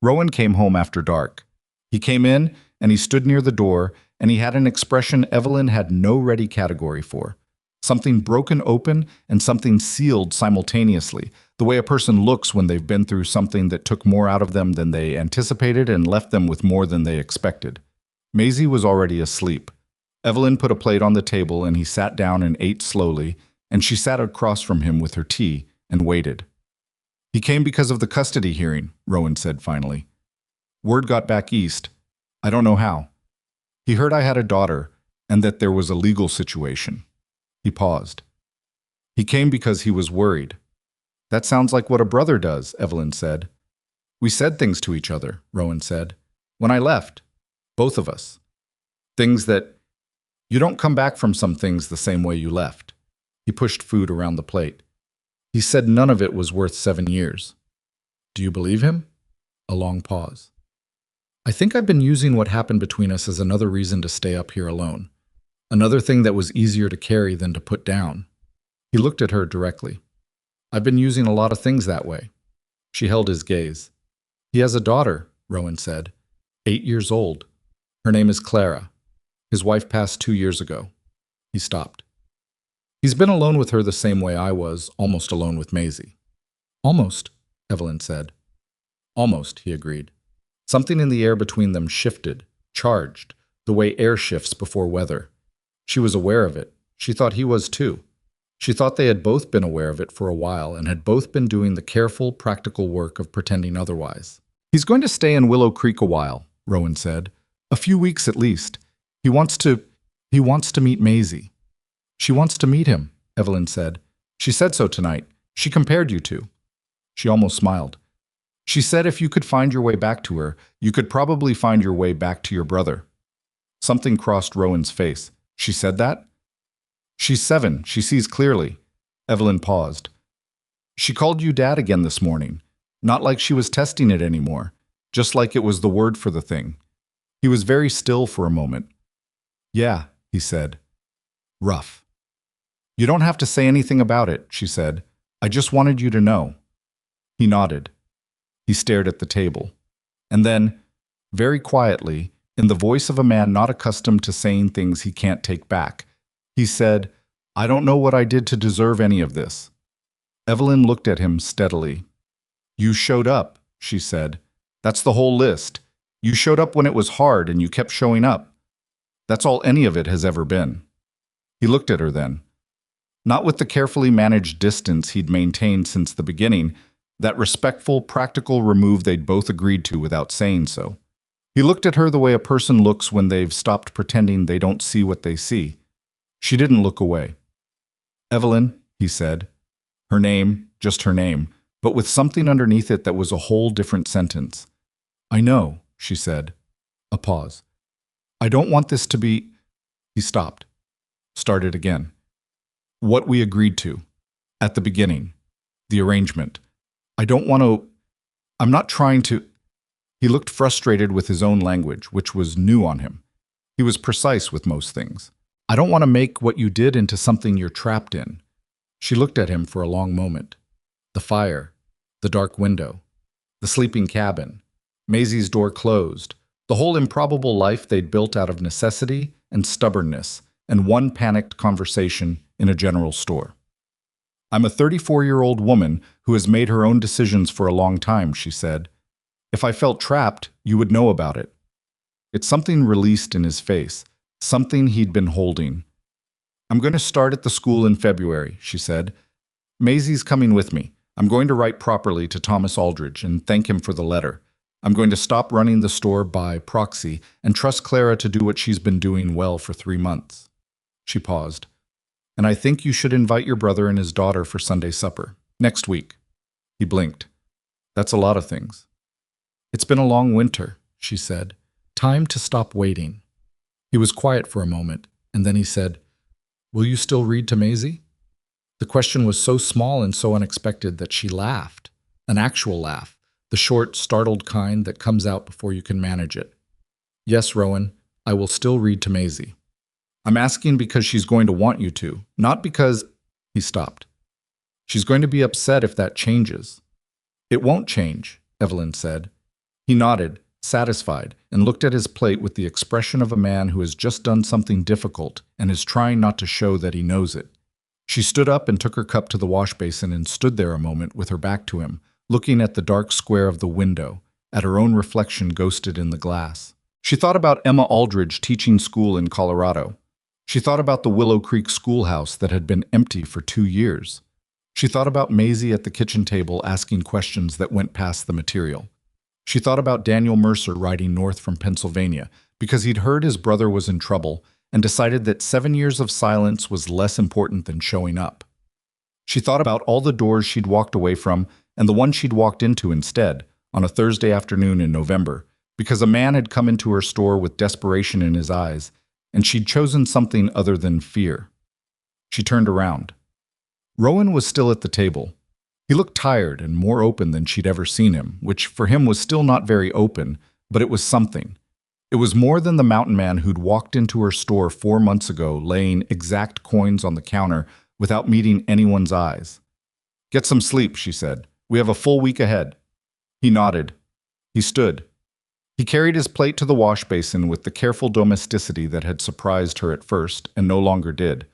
Rowan came home after dark. He came in, and he stood near the door, and he had an expression Evelyn had no ready category for. Something broken open and something sealed simultaneously, the way a person looks when they've been through something that took more out of them than they anticipated and left them with more than they expected. Maisie was already asleep. Evelyn put a plate on the table, and he sat down and ate slowly, and she sat across from him with her tea and waited. "He came because of the custody hearing," Rowan said finally. "Word got back east. I don't know how. He heard I had a daughter and that there was a legal situation." He paused. "He came because he was worried." "That sounds like what a brother does," Evelyn said. "We said things to each other," Rowan said. "When I left. Both of us. Things that... You don't come back from some things the same way you left." He pushed food around the plate. "He said none of it was worth 7 years. Do you believe him?" A long pause. "I think I've been using what happened between us as another reason to stay up here alone. Another thing that was easier to carry than to put down." He looked at her directly. "I've been using a lot of things that way." She held his gaze. "He has a daughter," Rowan said. 8 years old. Her name is Clara. His wife passed 2 years ago." He stopped. "He's been alone with her the same way I was, almost alone with Maisie." "Almost," Evelyn said. "Almost," he agreed. Something in the air between them shifted, charged, the way air shifts before weather. She was aware of it. She thought he was too. She thought they had both been aware of it for a while and had both been doing the careful, practical work of pretending otherwise. "He's going to stay in Willow Creek a while," Rowan said. "A few weeks at least. He wants to meet Maisie." "She wants to meet him," Evelyn said. "She said so tonight. She compared you two." She almost smiled. "She said if you could find your way back to her, you could probably find your way back to your brother." Something crossed Rowan's face. "She said that?" "She's 7. She sees clearly." Evelyn paused. "She called you Dad again this morning. Not like she was testing it anymore. Just like it was the word for the thing." He was very still for a moment. "Yeah," he said. "Rough." "You don't have to say anything about it," she said. "I just wanted you to know." He nodded. He stared at the table. And then, very quietly, in the voice of a man not accustomed to saying things he can't take back, he said, "I don't know what I did to deserve any of this." Evelyn looked at him steadily. "You showed up," she said. "That's the whole list. You showed up when it was hard and you kept showing up. That's all any of it has ever been." He looked at her then. Not with the carefully managed distance he'd maintained since the beginning, that respectful, practical remove they'd both agreed to without saying so. He looked at her the way a person looks when they've stopped pretending they don't see what they see. She didn't look away. "Evelyn," he said. Her name, just her name, but with something underneath it that was a whole different sentence. "I know," she said. A pause. "I don't want this to be..." He stopped. Started again. "What we agreed to. At the beginning. The arrangement. I don't want to... I'm not trying to..." He looked frustrated with his own language, which was new on him. He was precise with most things. I don't want to make what you did into something you're trapped in. She looked at him for a long moment. The fire, the dark window, the sleeping cabin, Maisie's door closed, the whole improbable life they'd built out of necessity and stubbornness, and one panicked conversation in a general store. I'm a 34-year-old woman who has made her own decisions for a long time, she said. If I felt trapped, you would know about it. It's something released in his face, something he'd been holding. I'm going to start at the school in February, she said. Maisie's coming with me. I'm going to write properly to Thomas Aldridge and thank him for the letter. I'm going to stop running the store by proxy and trust Clara to do what she's been doing well for 3 months. She paused. And I think you should invite your brother and his daughter for Sunday supper. Next week. He blinked. That's a lot of things. It's been a long winter, she said. Time to stop waiting. He was quiet for a moment, and then he said, Will you still read to Maisie? The question was so small and so unexpected that she laughed. An actual laugh, the short, startled kind that comes out before you can manage it. Yes, Rowan, I will still read to Maisie. I'm asking because she's going to want you to, not because— He stopped. She's going to be upset if that changes. It won't change, Evelyn said. He nodded, satisfied, and looked at his plate with the expression of a man who has just done something difficult and is trying not to show that he knows it. She stood up and took her cup to the wash basin and stood there a moment with her back to him, looking at the dark square of the window, at her own reflection ghosted in the glass. She thought about Emma Aldridge teaching school in Colorado. She thought about the Willow Creek schoolhouse that had been empty for 2 years. She thought about Maisie at the kitchen table asking questions that went past the material. She thought about Daniel Mercer riding north from Pennsylvania because he'd heard his brother was in trouble and decided that 7 years of silence was less important than showing up. She thought about all the doors she'd walked away from and the one she'd walked into instead on a Thursday afternoon in November because a man had come into her store with desperation in his eyes and she'd chosen something other than fear. She turned around. Rowan was still at the table. He looked tired and more open than she'd ever seen him, which for him was still not very open, but it was something. It was more than the mountain man who'd walked into her store 4 months ago, laying exact coins on the counter without meeting anyone's eyes. Get some sleep, she said. We have a full week ahead. He nodded. He stood. He carried his plate to the wash basin with the careful domesticity that had surprised her at first and no longer did.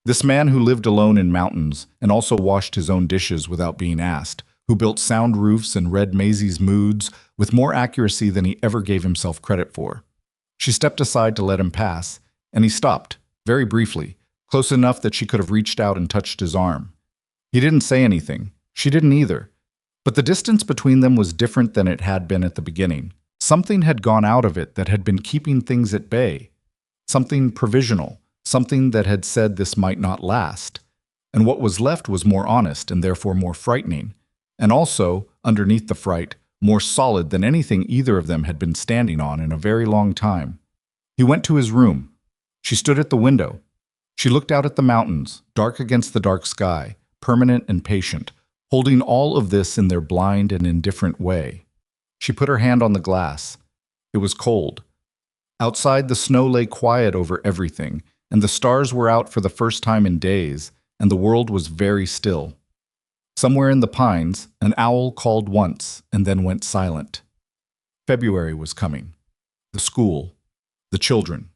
This man who lived alone in mountains and also washed his own dishes without being asked, who built sound roofs and read Maisie's moods with more accuracy than he ever gave himself credit for. She stepped aside to let him pass, and he stopped, very briefly, close enough that she could have reached out and touched his arm. He didn't say anything. She didn't either. But the distance between them was different than it had been at the beginning. Something had gone out of it that had been keeping things at bay. Something provisional, something that had said this might not last. And what was left was more honest and therefore more frightening. And also, underneath the fright, more solid than anything either of them had been standing on in a very long time. He went to his room. She stood at the window. She looked out at the mountains, dark against the dark sky, permanent and patient, holding all of this in their blind and indifferent way. She put her hand on the glass. It was cold. Outside, the snow lay quiet over everything, and the stars were out for the first time in days, and the world was very still. Somewhere in the pines, an owl called once and then went silent. February was coming. The school. The children.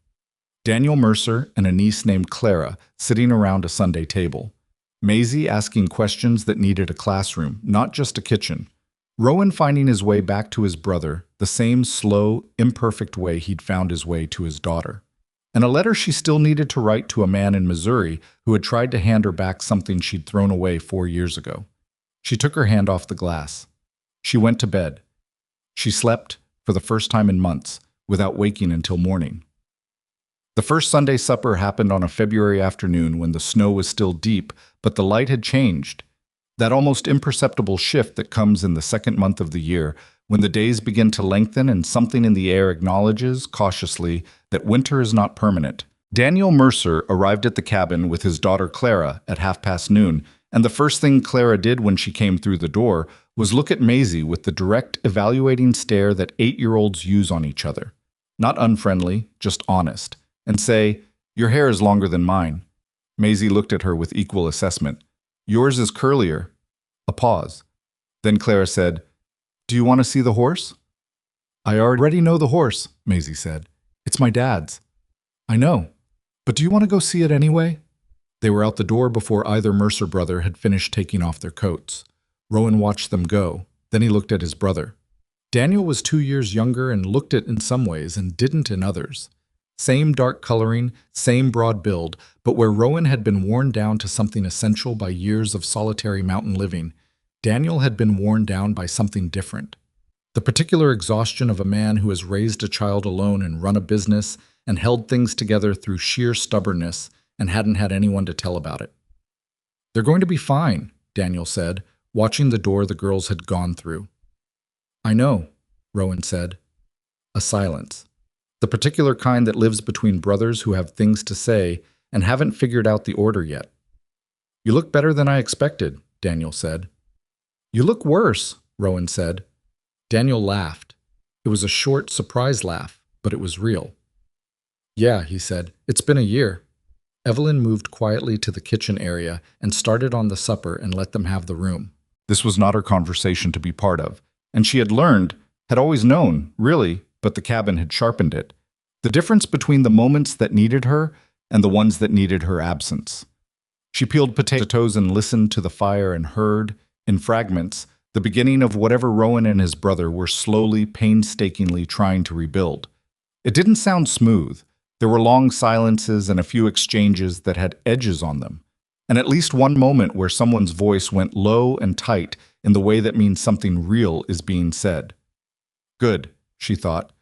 Daniel Mercer and a niece named Clara sitting around a Sunday table. Maisie asking questions that needed a classroom, not just a kitchen. Rowan finding his way back to his brother, the same slow, imperfect way he'd found his way to his daughter. And a letter she still needed to write to a man in Missouri who had tried to hand her back something she'd thrown away 4 years ago. She took her hand off the glass. She went to bed. She slept, for the first time in months, without waking until morning. The first Sunday supper happened on a February afternoon when the snow was still deep, but the light had changed. That almost imperceptible shift that comes in the second month of the year, when the days begin to lengthen and something in the air acknowledges, cautiously, that winter is not permanent. Daniel Mercer arrived at the cabin with his daughter Clara at noon, and the first thing Clara did when she came through the door was look at Maisie with the direct, evaluating stare that 8-year-olds use on each other. Not unfriendly, just honest, and say, "Your hair is longer than mine." Maisie looked at her with equal assessment. "Yours is curlier." A pause. Then Clara said, "Do you want to see the horse?" "I already know the horse," Maisie said. "It's my dad's." "I know. But do you want to go see it anyway?" They were out the door before either Mercer brother had finished taking off their coats. Rowan watched them go. Then he looked at his brother. Daniel was 2 years younger and looked it in some ways and didn't in others. Same dark coloring, same broad build, but where Rowan had been worn down to something essential by years of solitary mountain living, Daniel had been worn down by something different. The particular exhaustion of a man who has raised a child alone and run a business and held things together through sheer stubbornness and hadn't had anyone to tell about it. "They're going to be fine," Daniel said, watching the door the girls had gone through. "I know," Rowan said. A silence. The particular kind that lives between brothers who have things to say and haven't figured out the order yet. "You look better than I expected," Daniel said. "You look worse," Rowan said. Daniel laughed. It was a short, surprised laugh, but it was real. "Yeah," he said, "it's been a year." Evelyn moved quietly to the kitchen area and started on the supper and let them have the room. This was not her conversation to be part of, and she had learned, had always known, really, but the cabin had sharpened it. The difference between the moments that needed her and the ones that needed her absence. She peeled potatoes and listened to the fire and heard, in fragments, the beginning of whatever Rowan and his brother were slowly, painstakingly trying to rebuild. It didn't sound smooth. There were long silences and a few exchanges that had edges on them, and at least one moment where someone's voice went low and tight in the way that means something real is being said. Good, she thought.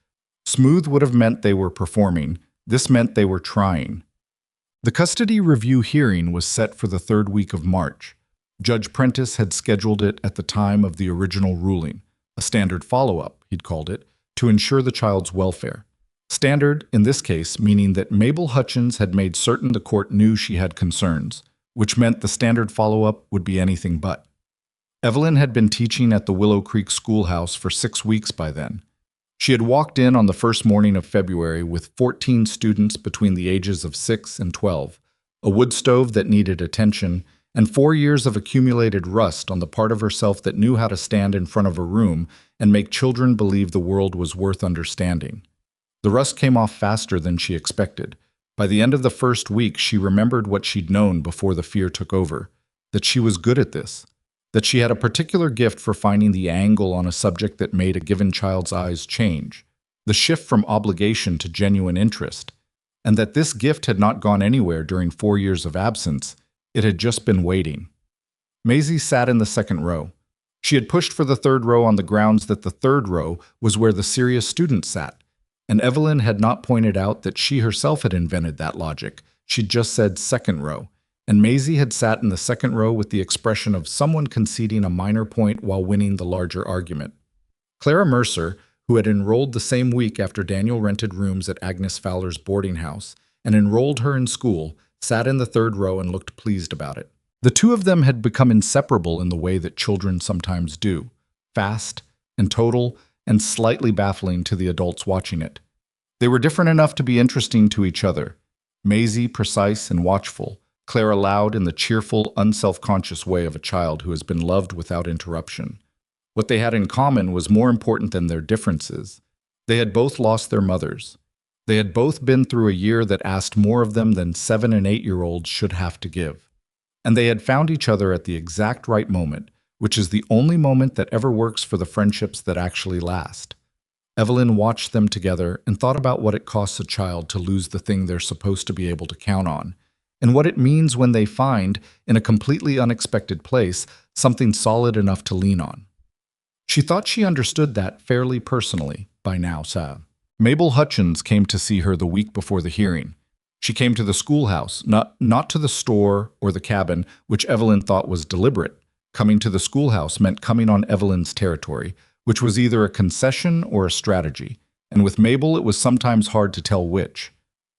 Smooth would have meant they were performing. This meant they were trying. The custody review hearing was set for the 3rd week of March. Judge Prentice had scheduled it at the time of the original ruling, a standard follow-up, he'd called it, to ensure the child's welfare. Standard, in this case, meaning that Mabel Hutchins had made certain the court knew she had concerns, which meant the standard follow-up would be anything but. Evelyn had been teaching at the Willow Creek schoolhouse for 6 weeks by then. She had walked in on the first morning of February with 14 students between the ages of 6 and 12, a wood stove that needed attention, and 4 years of accumulated rust on the part of herself that knew how to stand in front of a room and make children believe the world was worth understanding. The rust came off faster than she expected. By the end of the first week, she remembered what she'd known before the fear took over, that she was good at this, that she had a particular gift for finding the angle on a subject that made a given child's eyes change, the shift from obligation to genuine interest, and that this gift had not gone anywhere during 4 years of absence. It had just been waiting. Maisie sat in the 2nd row. She had pushed for the 3rd row on the grounds that the 3rd row was where the serious students sat, and Evelyn had not pointed out that she herself had invented that logic. She'd just said 2nd row, and Maisie had sat in the 2nd row with the expression of someone conceding a minor point while winning the larger argument. Clara Mercer, who had enrolled the same week after Daniel rented rooms at Agnes Fowler's boarding house and enrolled her in school, sat in the 3rd row and looked pleased about it. The two of them had become inseparable in the way that children sometimes do, fast and total and slightly baffling to the adults watching it. They were different enough to be interesting to each other. Maisie precise and watchful, Clara loud in the cheerful, unself-conscious way of a child who has been loved without interruption. What they had in common was more important than their differences. They had both lost their mothers. They had both been through a year that asked more of them than 7- and 8-year-olds should have to give. And they had found each other at the exact right moment, which is the only moment that ever works for the friendships that actually last. Evelyn watched them together and thought about what it costs a child to lose the thing they're supposed to be able to count on, and what it means when they find, in a completely unexpected place, something solid enough to lean on. She thought she understood that fairly personally by now. Mabel Hutchins came to see her the week before the hearing. She came to the schoolhouse, not to the store or the cabin, which Evelyn thought was deliberate. Coming to the schoolhouse meant coming on Evelyn's territory, which was either a concession or a strategy, and with Mabel it was sometimes hard to tell which.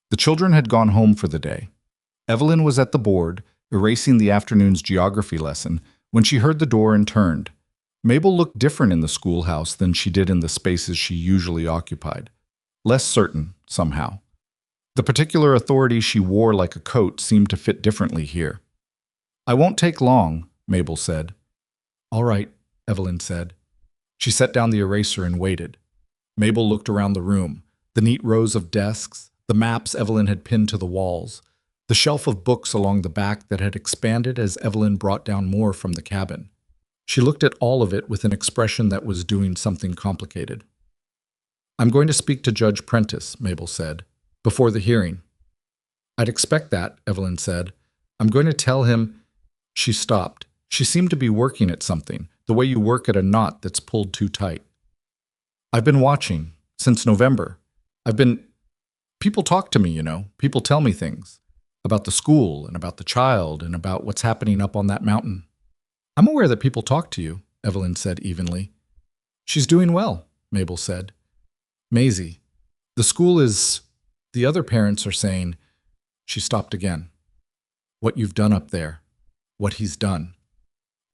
The children had gone home for the day. Evelyn was at the board, erasing the afternoon's geography lesson, when she heard the door and turned. Mabel looked different in the schoolhouse than she did in the spaces she usually occupied. less certain, somehow. The particular authority she wore like a coat seemed to fit differently here. "I won't take long," Mabel said. "All right," Evelyn said. She set down the eraser and waited. Mabel looked around the room, the neat rows of desks, the maps Evelyn had pinned to the walls, the shelf of books along the back that had expanded as Evelyn brought down more from the cabin. She looked at all of it with an expression that was doing something complicated. "I'm going to speak to Judge Prentice," Mabel said, "before the hearing." "I'd expect that," Evelyn said. "I'm going to tell him—" She stopped. She seemed to be working at something, the way you work at a knot that's pulled too tight. "I've been watching, since November. People talk to me, you know. People tell me things. About the school, and about the child, and about what's happening up on that mountain." "I'm aware that people talk to you," Evelyn said evenly. "She's doing well," Mabel said. "Maisie, the school is— the other parents are saying—" She stopped again. "What you've done up there. What he's done.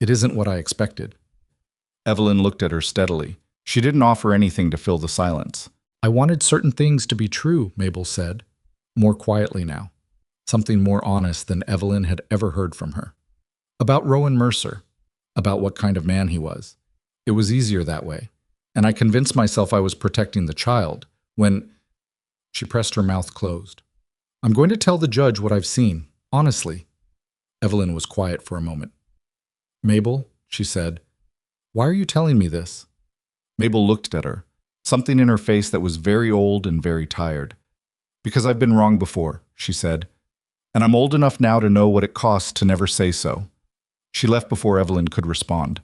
It isn't what I expected." Evelyn looked at her steadily. She didn't offer anything to fill the silence. "I wanted certain things to be true," Mabel said, more quietly now. Something more honest than Evelyn had ever heard from her. About Rowan Mercer. About what kind of man he was. It was easier that way. And I convinced myself I was protecting the child when— She pressed her mouth closed. "I'm going to tell the judge what I've seen, honestly." Evelyn was quiet for a moment. "Mabel," she said, "why are you telling me this?" Mabel looked at her, something in her face that was very old and very tired. "Because I've been wrong before," she said. "And I'm old enough now to know what it costs to never say so." She left before Evelyn could respond,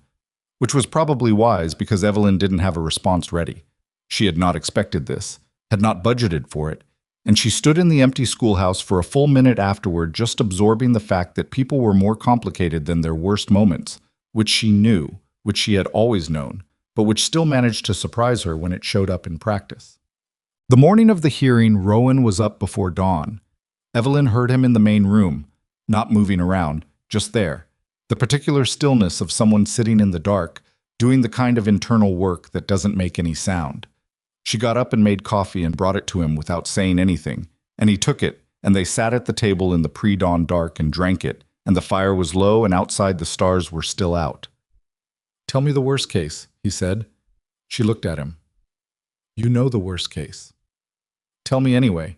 which was probably wise because Evelyn didn't have a response ready. She had not expected this, had not budgeted for it, and she stood in the empty schoolhouse for a full minute afterward just absorbing the fact that people were more complicated than their worst moments, which she knew, which she had always known, but which still managed to surprise her when it showed up in practice. The morning of the hearing, Rowan was up before dawn. Evelyn heard him in the main room, not moving around, just there. The particular stillness of someone sitting in the dark, doing the kind of internal work that doesn't make any sound. She got up and made coffee and brought it to him without saying anything, and he took it, and they sat at the table in the pre-dawn dark and drank it, and the fire was low and outside the stars were still out. "Tell me the worst case," he said. She looked at him. "You know the worst case." "Tell me anyway.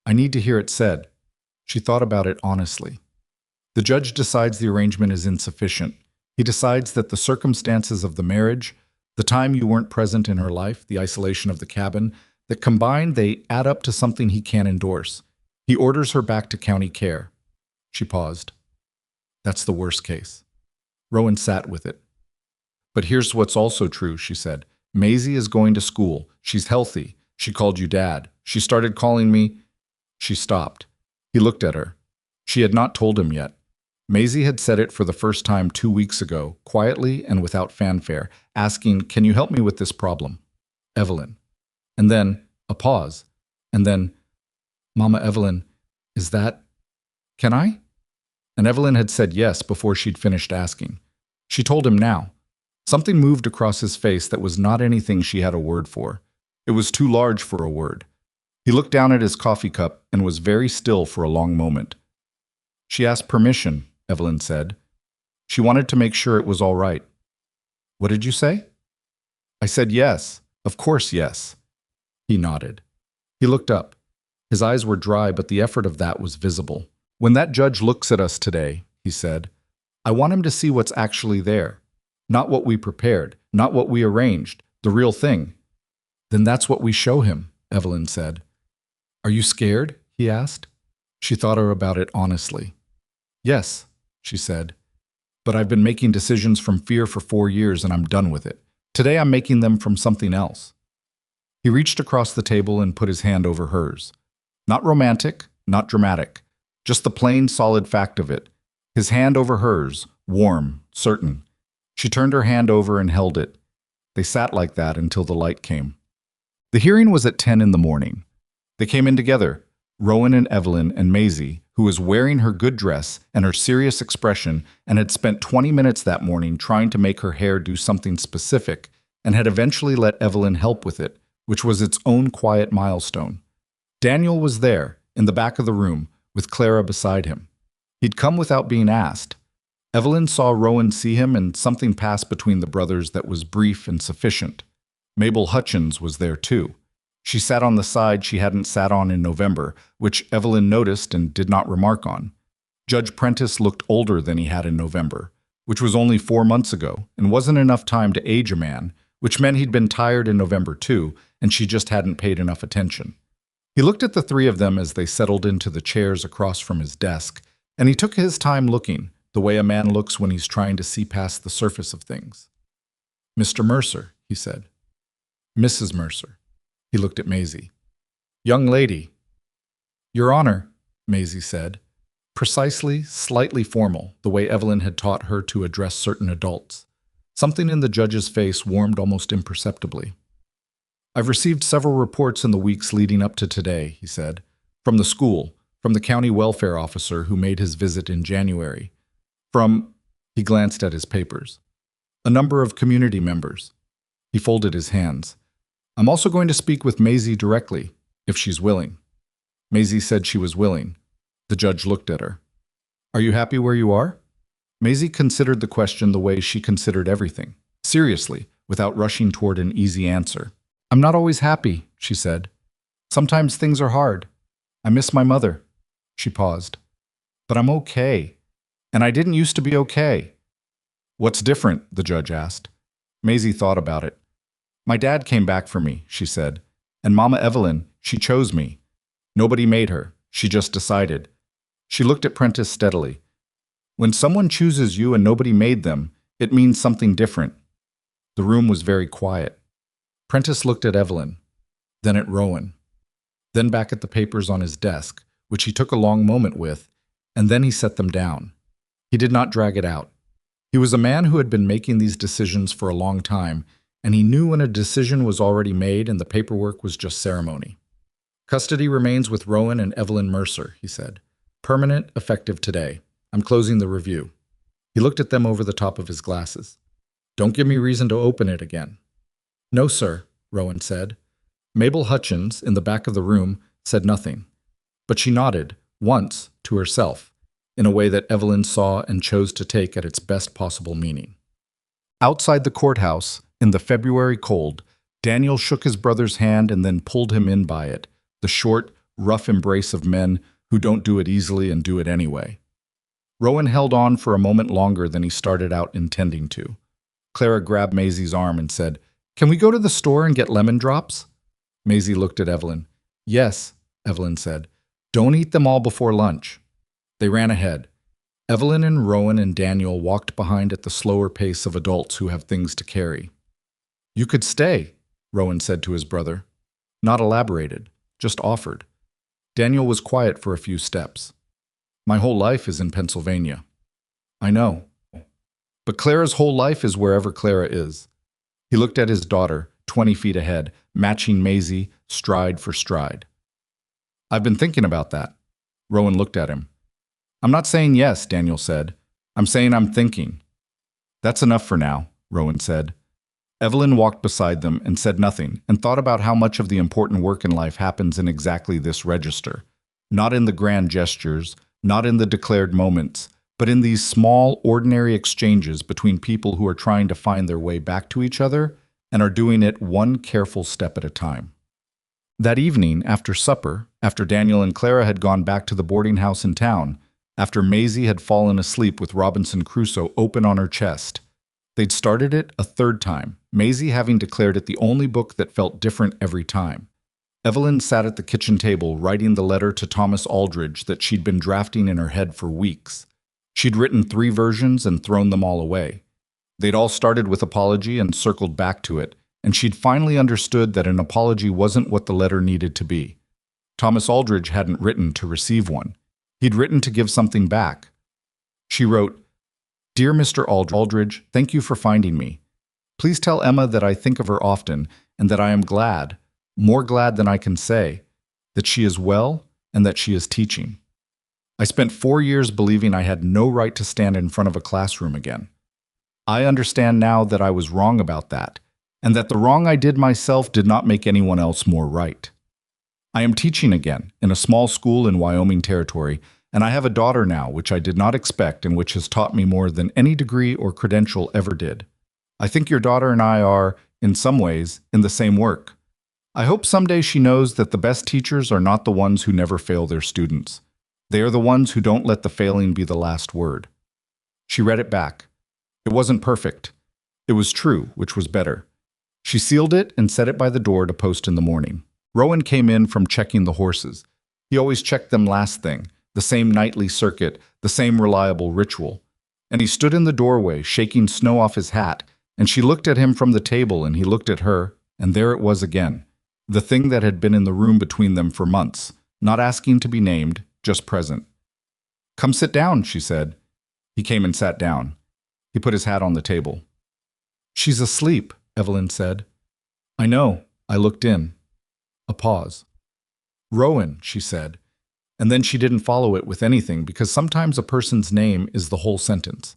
I need to hear it said." She thought about it honestly. The judge decides the arrangement is insufficient. He decides that the circumstances of the marriage, the time you weren't present in her life, the isolation of the cabin, that combined they add up to something he can't endorse. He orders her back to county care. She paused. "That's the worst case." Rowan sat with it. "But here's what's also true," she said. "Maisie is going to school. She's healthy. She called you Dad. She started calling me—" She stopped. He looked at her. She had not told him yet. Maisie had said it for the first time 2 weeks ago, quietly and without fanfare, asking, "Can you help me with this problem?" Evelyn. And then a pause. And then, "Mama Evelyn, is that— can I?" And Evelyn had said yes before she'd finished asking. She told him now. Something moved across his face that was not anything she had a word for. It was too large for a word. He looked down at his coffee cup and was very still for a long moment. "She asked permission," Evelyn said. "She wanted to make sure it was all right." "What did you say?" "I said yes. Of course yes." He nodded. He looked up. His eyes were dry, but the effort of that was visible. "When that judge looks at us today," he said, "I want him to see what's actually there. Not what we prepared, not what we arranged, the real thing." "Then that's what we show him," Evelyn said. "Are you scared?" he asked. She thought about it honestly. "Yes," she said. "But I've been making decisions from fear for 4 years and I'm done with it. Today I'm making them from something else." He reached across the table and put his hand over hers. Not romantic, not dramatic, just the plain, solid fact of it. His hand over hers, warm, certain. She turned her hand over and held it. They sat like that until the light came. The hearing was at 10 in the morning. They came in together, Rowan and Evelyn and Maisie, who was wearing her good dress and her serious expression and had spent 20 minutes that morning trying to make her hair do something specific and had eventually let Evelyn help with it, which was its own quiet milestone. Daniel was there, in the back of the room, with Clara beside him. He'd come without being asked. Evelyn saw Rowan see him, and something passed between the brothers that was brief and sufficient. Mabel Hutchins was there too. She sat on the side she hadn't sat on in November, which Evelyn noticed and did not remark on. Judge Prentice looked older than he had in November, which was only 4 months ago, and wasn't enough time to age a man, which meant he'd been tired in November too, and she just hadn't paid enough attention. He looked at the three of them as they settled into the chairs across from his desk, and he took his time looking, the way a man looks when he's trying to see past the surface of things. "Mr. Mercer," he said. "Mrs. Mercer." He looked at Maisie. "Young lady." "Your Honor," Maisie said, precisely, slightly formal, the way Evelyn had taught her to address certain adults. Something in the judge's face warmed almost imperceptibly. "I've received several reports in the weeks leading up to today," he said, "from the school, from the county welfare officer who made his visit in January, from," he glanced at his papers, "a number of community members." He folded his hands. "I'm also going to speak with Maisie directly, if she's willing." Maisie said she was willing. The judge looked at her. "Are you happy where you are?" Maisie considered the question the way she considered everything, seriously, without rushing toward an easy answer. "I'm not always happy," she said. "Sometimes things are hard. I miss my mother." She paused. "But I'm okay. And I didn't used to be okay." "What's different?" the judge asked. Maisie thought about it. "My dad came back for me," she said. "And Mama Evelyn, she chose me. Nobody made her. She just decided." She looked at Prentice steadily. "When someone chooses you and nobody made them, it means something different." The room was very quiet. Prentice looked at Evelyn, then at Rowan, then back at the papers on his desk, which he took a long moment with, and then he set them down. He did not drag it out. He was a man who had been making these decisions for a long time, and he knew when a decision was already made and the paperwork was just ceremony. "Custody remains with Rowan and Evelyn Mercer," he said. "Permanent, effective today. I'm closing the review." He looked at them over the top of his glasses. "Don't give me reason to open it again." "No, sir," Rowan said. Mabel Hutchins, in the back of the room, said nothing. But she nodded, once, to herself, in a way that Evelyn saw and chose to take at its best possible meaning. Outside the courthouse, in the February cold, Daniel shook his brother's hand and then pulled him in by it, the short, rough embrace of men who don't do it easily and do it anyway. Rowan held on for a moment longer than he started out intending to. Clara grabbed Maisie's arm and said, "Can we go to the store and get lemon drops?" Maisie looked at Evelyn. "Yes," Evelyn said. "Don't eat them all before lunch." They ran ahead. Evelyn and Rowan and Daniel walked behind at the slower pace of adults who have things to carry. "You could stay," Rowan said to his brother. Not elaborated, just offered. Daniel was quiet for a few steps. "My whole life is in Pennsylvania." "I know. But Clara's whole life is wherever Clara is." He looked at his daughter, 20 feet ahead, matching Maisie, stride for stride. "I've been thinking about that." Rowan looked at him. "I'm not saying yes," Daniel said. "I'm saying I'm thinking." "That's enough for now," Rowan said. Evelyn walked beside them and said nothing, and thought about how much of the important work in life happens in exactly this register. Not in the grand gestures, not in the declared moments, but in these small, ordinary exchanges between people who are trying to find their way back to each other and are doing it one careful step at a time. That evening, after supper, after Daniel and Clara had gone back to the boarding house in town, after Maisie had fallen asleep with Robinson Crusoe open on her chest, they'd started it a third time, Maisie having declared it the only book that felt different every time. Evelyn sat at the kitchen table writing the letter to Thomas Aldridge that she'd been drafting in her head for weeks. She'd written 3 versions and thrown them all away. They'd all started with apology and circled back to it, and she'd finally understood that an apology wasn't what the letter needed to be. Thomas Aldridge hadn't written to receive one. He'd written to give something back. She wrote, "Dear Mr. Aldridge, thank you for finding me. Please tell Emma that I think of her often and that I am glad, more glad than I can say, that she is well and that she is teaching. I spent 4 years believing I had no right to stand in front of a classroom again. I understand now that I was wrong about that, and that the wrong I did myself did not make anyone else more right. I am teaching again in a small school in Wyoming Territory, and I have a daughter now, which I did not expect and which has taught me more than any degree or credential ever did. I think your daughter and I are, in some ways, in the same work. I hope someday she knows that the best teachers are not the ones who never fail their students. They are the ones who don't let the failing be the last word. She read it back. It wasn't perfect. It was true, which was better. She sealed it and set it by the door to post in the morning. Rowan came in from checking the horses. He always checked them last thing, the same nightly circuit, the same reliable ritual. And he stood in the doorway, shaking snow off his hat, and she looked at him from the table and he looked at her, and there it was again. The thing that had been in the room between them for months, not asking to be named, just present. "Come sit down," she said. He came and sat down. He put his hat on the table. "She's asleep," Evelyn said. "I know." I looked in. A pause. "Rowan," she said. And then she didn't follow it with anything because sometimes a person's name is the whole sentence.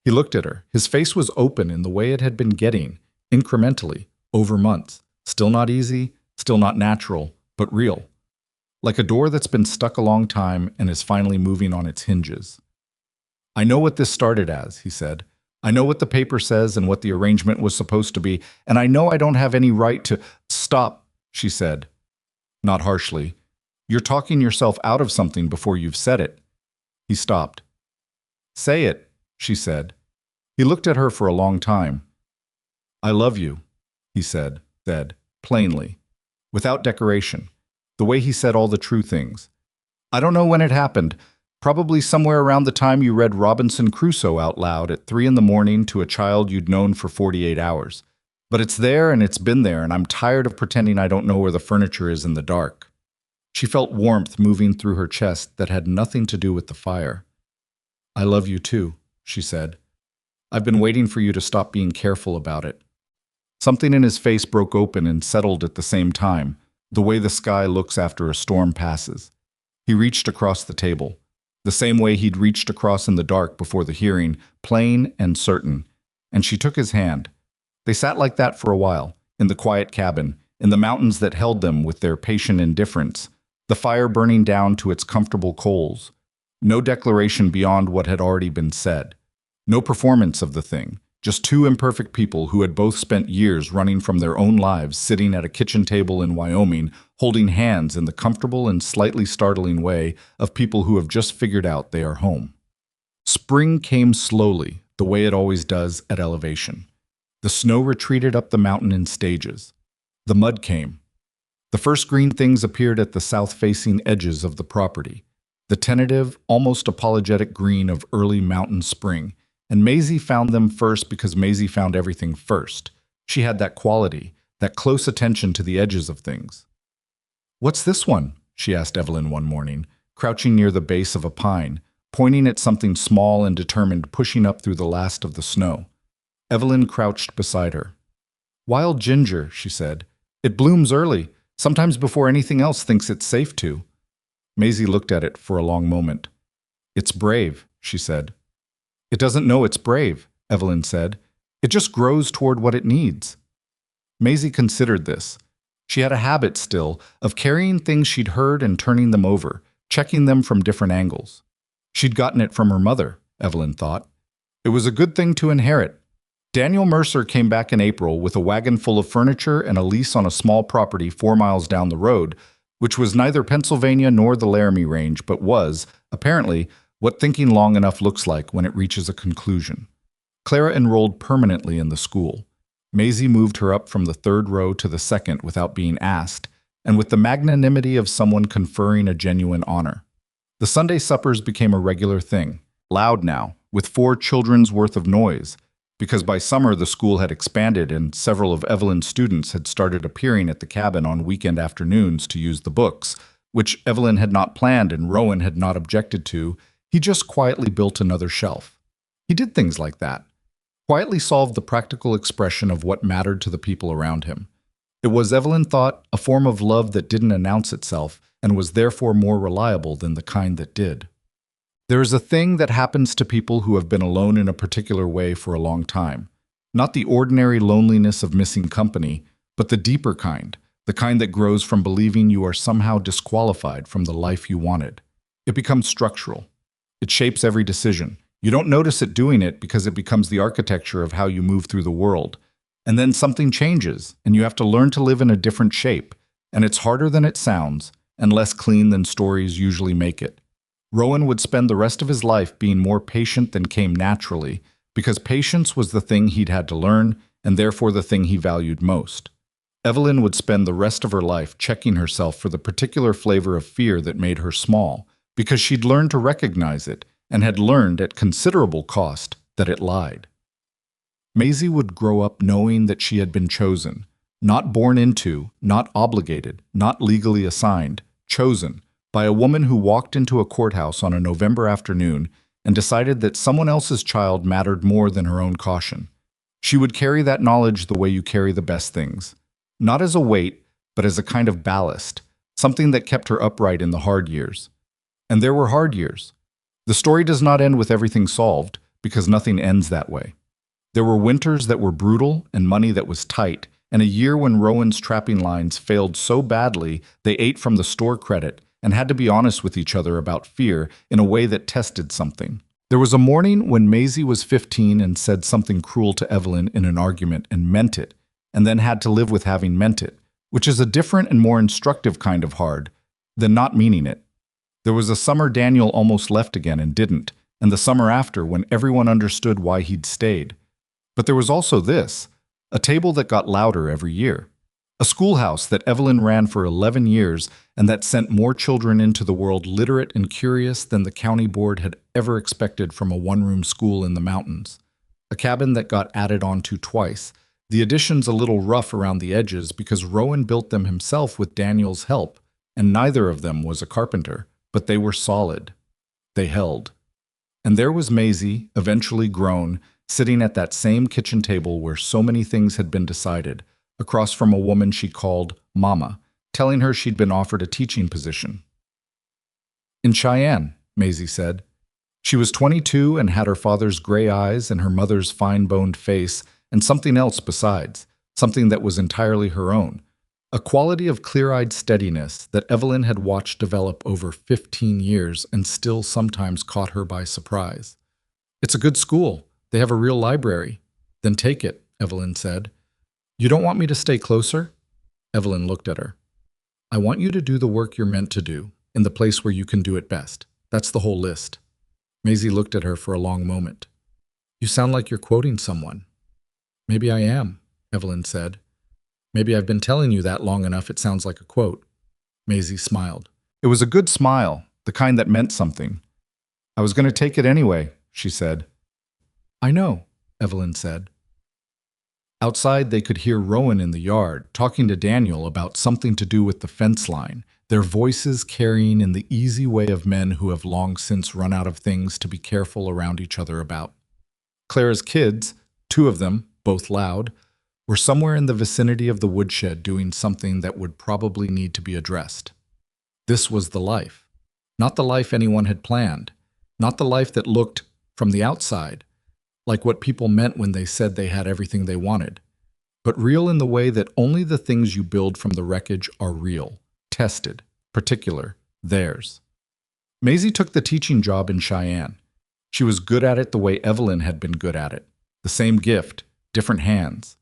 He looked at her. His face was open in the way it had been getting, incrementally, over months. Still not easy, still not natural, but real. Like a door that's been stuck a long time and is finally moving on its hinges. "I know what this started as," he said. "I know what the paper says and what the arrangement was supposed to be, and I know I don't have any right to—" "Stop," she said. Not harshly. "You're talking yourself out of something before you've said it." He stopped. "Say it," she said. He looked at her for a long time. "I love you," he said, plainly, without decoration, the way he said all the true things. "I don't know when it happened, probably somewhere around the time you read Robinson Crusoe out loud at 3 in the morning to a child you'd known for 48 hours. But it's there and it's been there, and I'm tired of pretending I don't know where the furniture is in the dark." She felt warmth moving through her chest that had nothing to do with the fire. "I love you too," she said. "I've been waiting for you to stop being careful about it." Something in his face broke open and settled at the same time, the way the sky looks after a storm passes. He reached across the table, the same way he'd reached across in the dark before the hearing, plain and certain, and she took his hand. They sat like that for a while, in the quiet cabin, in the mountains that held them with their patient indifference, the fire burning down to its comfortable coals. No declaration beyond what had already been said. No performance of the thing. Just two imperfect people who had both spent years running from their own lives sitting at a kitchen table in Wyoming, holding hands in the comfortable and slightly startling way of people who have just figured out they are home. Spring came slowly, the way it always does at elevation. The snow retreated up the mountain in stages. The mud came. The first green things appeared at the south-facing edges of the property, the tentative, almost apologetic green of early mountain spring. And Maisie found them first because Maisie found everything first. She had that quality, that close attention to the edges of things. "What's this one?" she asked Evelyn one morning, crouching near the base of a pine, pointing at something small and determined pushing up through the last of the snow. Evelyn crouched beside her. "Wild ginger," she said. "It blooms early, sometimes before anything else thinks it's safe to." Maisie looked at it for a long moment. "It's brave," she said. "It doesn't know it's brave," Evelyn said. "It just grows toward what it needs." Maisie considered this. She had a habit still of carrying things she'd heard and turning them over, checking them from different angles. She'd gotten it from her mother, Evelyn thought. It was a good thing to inherit. Daniel Mercer came back in April with a wagon full of furniture and a lease on a small property 4 miles down the road, which was neither Pennsylvania nor the Laramie Range, but was, apparently, what thinking long enough looks like when it reaches a conclusion. Clara enrolled permanently in the school. Maisie moved her up from the 3rd row to the 2nd without being asked, and with the magnanimity of someone conferring a genuine honor. The Sunday suppers became a regular thing, loud now, with 4 children's worth of noise, because by summer the school had expanded and several of Evelyn's students had started appearing at the cabin on weekend afternoons to use the books, which Evelyn had not planned and Rowan had not objected to. He just quietly built another shelf. He did things like that. Quietly solved the practical expression of what mattered to the people around him. It was, Evelyn thought, a form of love that didn't announce itself and was therefore more reliable than the kind that did. There is a thing that happens to people who have been alone in a particular way for a long time. Not the ordinary loneliness of missing company, but the deeper kind, the kind that grows from believing you are somehow disqualified from the life you wanted. It becomes structural. It shapes every decision. You don't notice it doing it because it becomes the architecture of how you move through the world. And then something changes, and you have to learn to live in a different shape. And it's harder than it sounds, and less clean than stories usually make it. Rowan would spend the rest of his life being more patient than came naturally, because patience was the thing he'd had to learn, and therefore the thing he valued most. Evelyn would spend the rest of her life checking herself for the particular flavor of fear that made her small, because she'd learned to recognize it, and had learned at considerable cost that it lied. Maisie would grow up knowing that she had been chosen, not born into, not obligated, not legally assigned, chosen, by a woman who walked into a courthouse on a November afternoon and decided that someone else's child mattered more than her own caution. She would carry that knowledge the way you carry the best things, not as a weight, but as a kind of ballast, something that kept her upright in the hard years. And there were hard years. The story does not end with everything solved, because nothing ends that way. There were winters that were brutal and money that was tight, and a year when Rowan's trapping lines failed so badly they ate from the store credit and had to be honest with each other about fear in a way that tested something. There was a morning when Maisie was 15 and said something cruel to Evelyn in an argument and meant it, and then had to live with having meant it, which is a different and more instructive kind of hard than not meaning it. There was a summer Daniel almost left again and didn't, and the summer after when everyone understood why he'd stayed. But there was also this, a table that got louder every year. A schoolhouse that Evelyn ran for 11 years and that sent more children into the world literate and curious than the county board had ever expected from a one-room school in the mountains. A cabin that got added onto twice, the additions a little rough around the edges because Rowan built them himself with Daniel's help, and neither of them was a carpenter, but they were solid. They held. And there was Maisie, eventually grown, sitting at that same kitchen table where so many things had been decided, across from a woman she called Mama, telling her she'd been offered a teaching position. In Cheyenne, Maisie said. She was 22 and had her father's gray eyes and her mother's fine-boned face and something else besides, something that was entirely her own, a quality of clear-eyed steadiness that Evelyn had watched develop over 15 years and still sometimes caught her by surprise. It's a good school. They have a real library. Then take it, Evelyn said. You don't want me to stay closer? Evelyn looked at her. I want you to do the work you're meant to do, in the place where you can do it best. That's the whole list. Maisie looked at her for a long moment. You sound like you're quoting someone. Maybe I am, Evelyn said. Maybe I've been telling you that long enough it sounds like a quote. Maisie smiled. It was a good smile, the kind that meant something. I was going to take it anyway, she said. I know, Evelyn said. Outside, they could hear Rowan in the yard, talking to Daniel about something to do with the fence line, their voices carrying in the easy way of men who have long since run out of things to be careful around each other about. Clara's kids, 2 of them, both loud, were somewhere in the vicinity of the woodshed doing something that would probably need to be addressed. This was the life. Not the life anyone had planned. Not the life that looked, from the outside, like what people meant when they said they had everything they wanted, but real in the way that only the things you build from the wreckage are real, tested, particular, theirs. Maisie took the teaching job in Cheyenne. She was good at it the way Evelyn had been good at it. The same gift, different hands.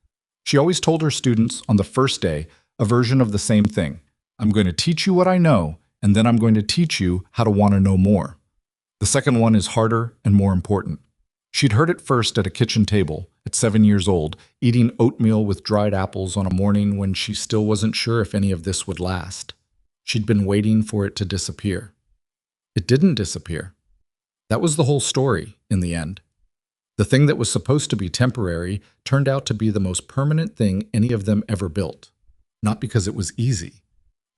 She always told her students on the first day a version of the same thing. I'm going to teach you what I know, and then I'm going to teach you how to want to know more. The second one is harder and more important. She'd heard it first at a kitchen table, at 7 years old, eating oatmeal with dried apples on a morning when she still wasn't sure if any of this would last. She'd been waiting for it to disappear. It didn't disappear. That was the whole story, in the end. The thing that was supposed to be temporary turned out to be the most permanent thing any of them ever built. Not because it was easy.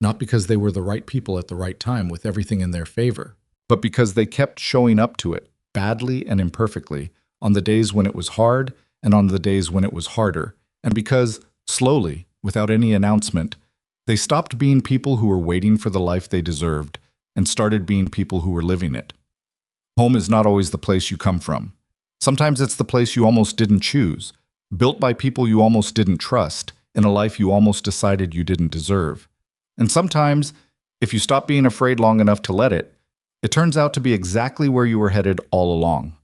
Not because they were the right people at the right time with everything in their favor. But because they kept showing up to it, badly and imperfectly, on the days when it was hard and on the days when it was harder, and because, slowly, without any announcement, they stopped being people who were waiting for the life they deserved and started being people who were living it. Home is not always the place you come from. Sometimes it's the place you almost didn't choose, built by people you almost didn't trust, in a life you almost decided you didn't deserve. And sometimes, if you stop being afraid long enough to let it, it turns out to be exactly where you were headed all along.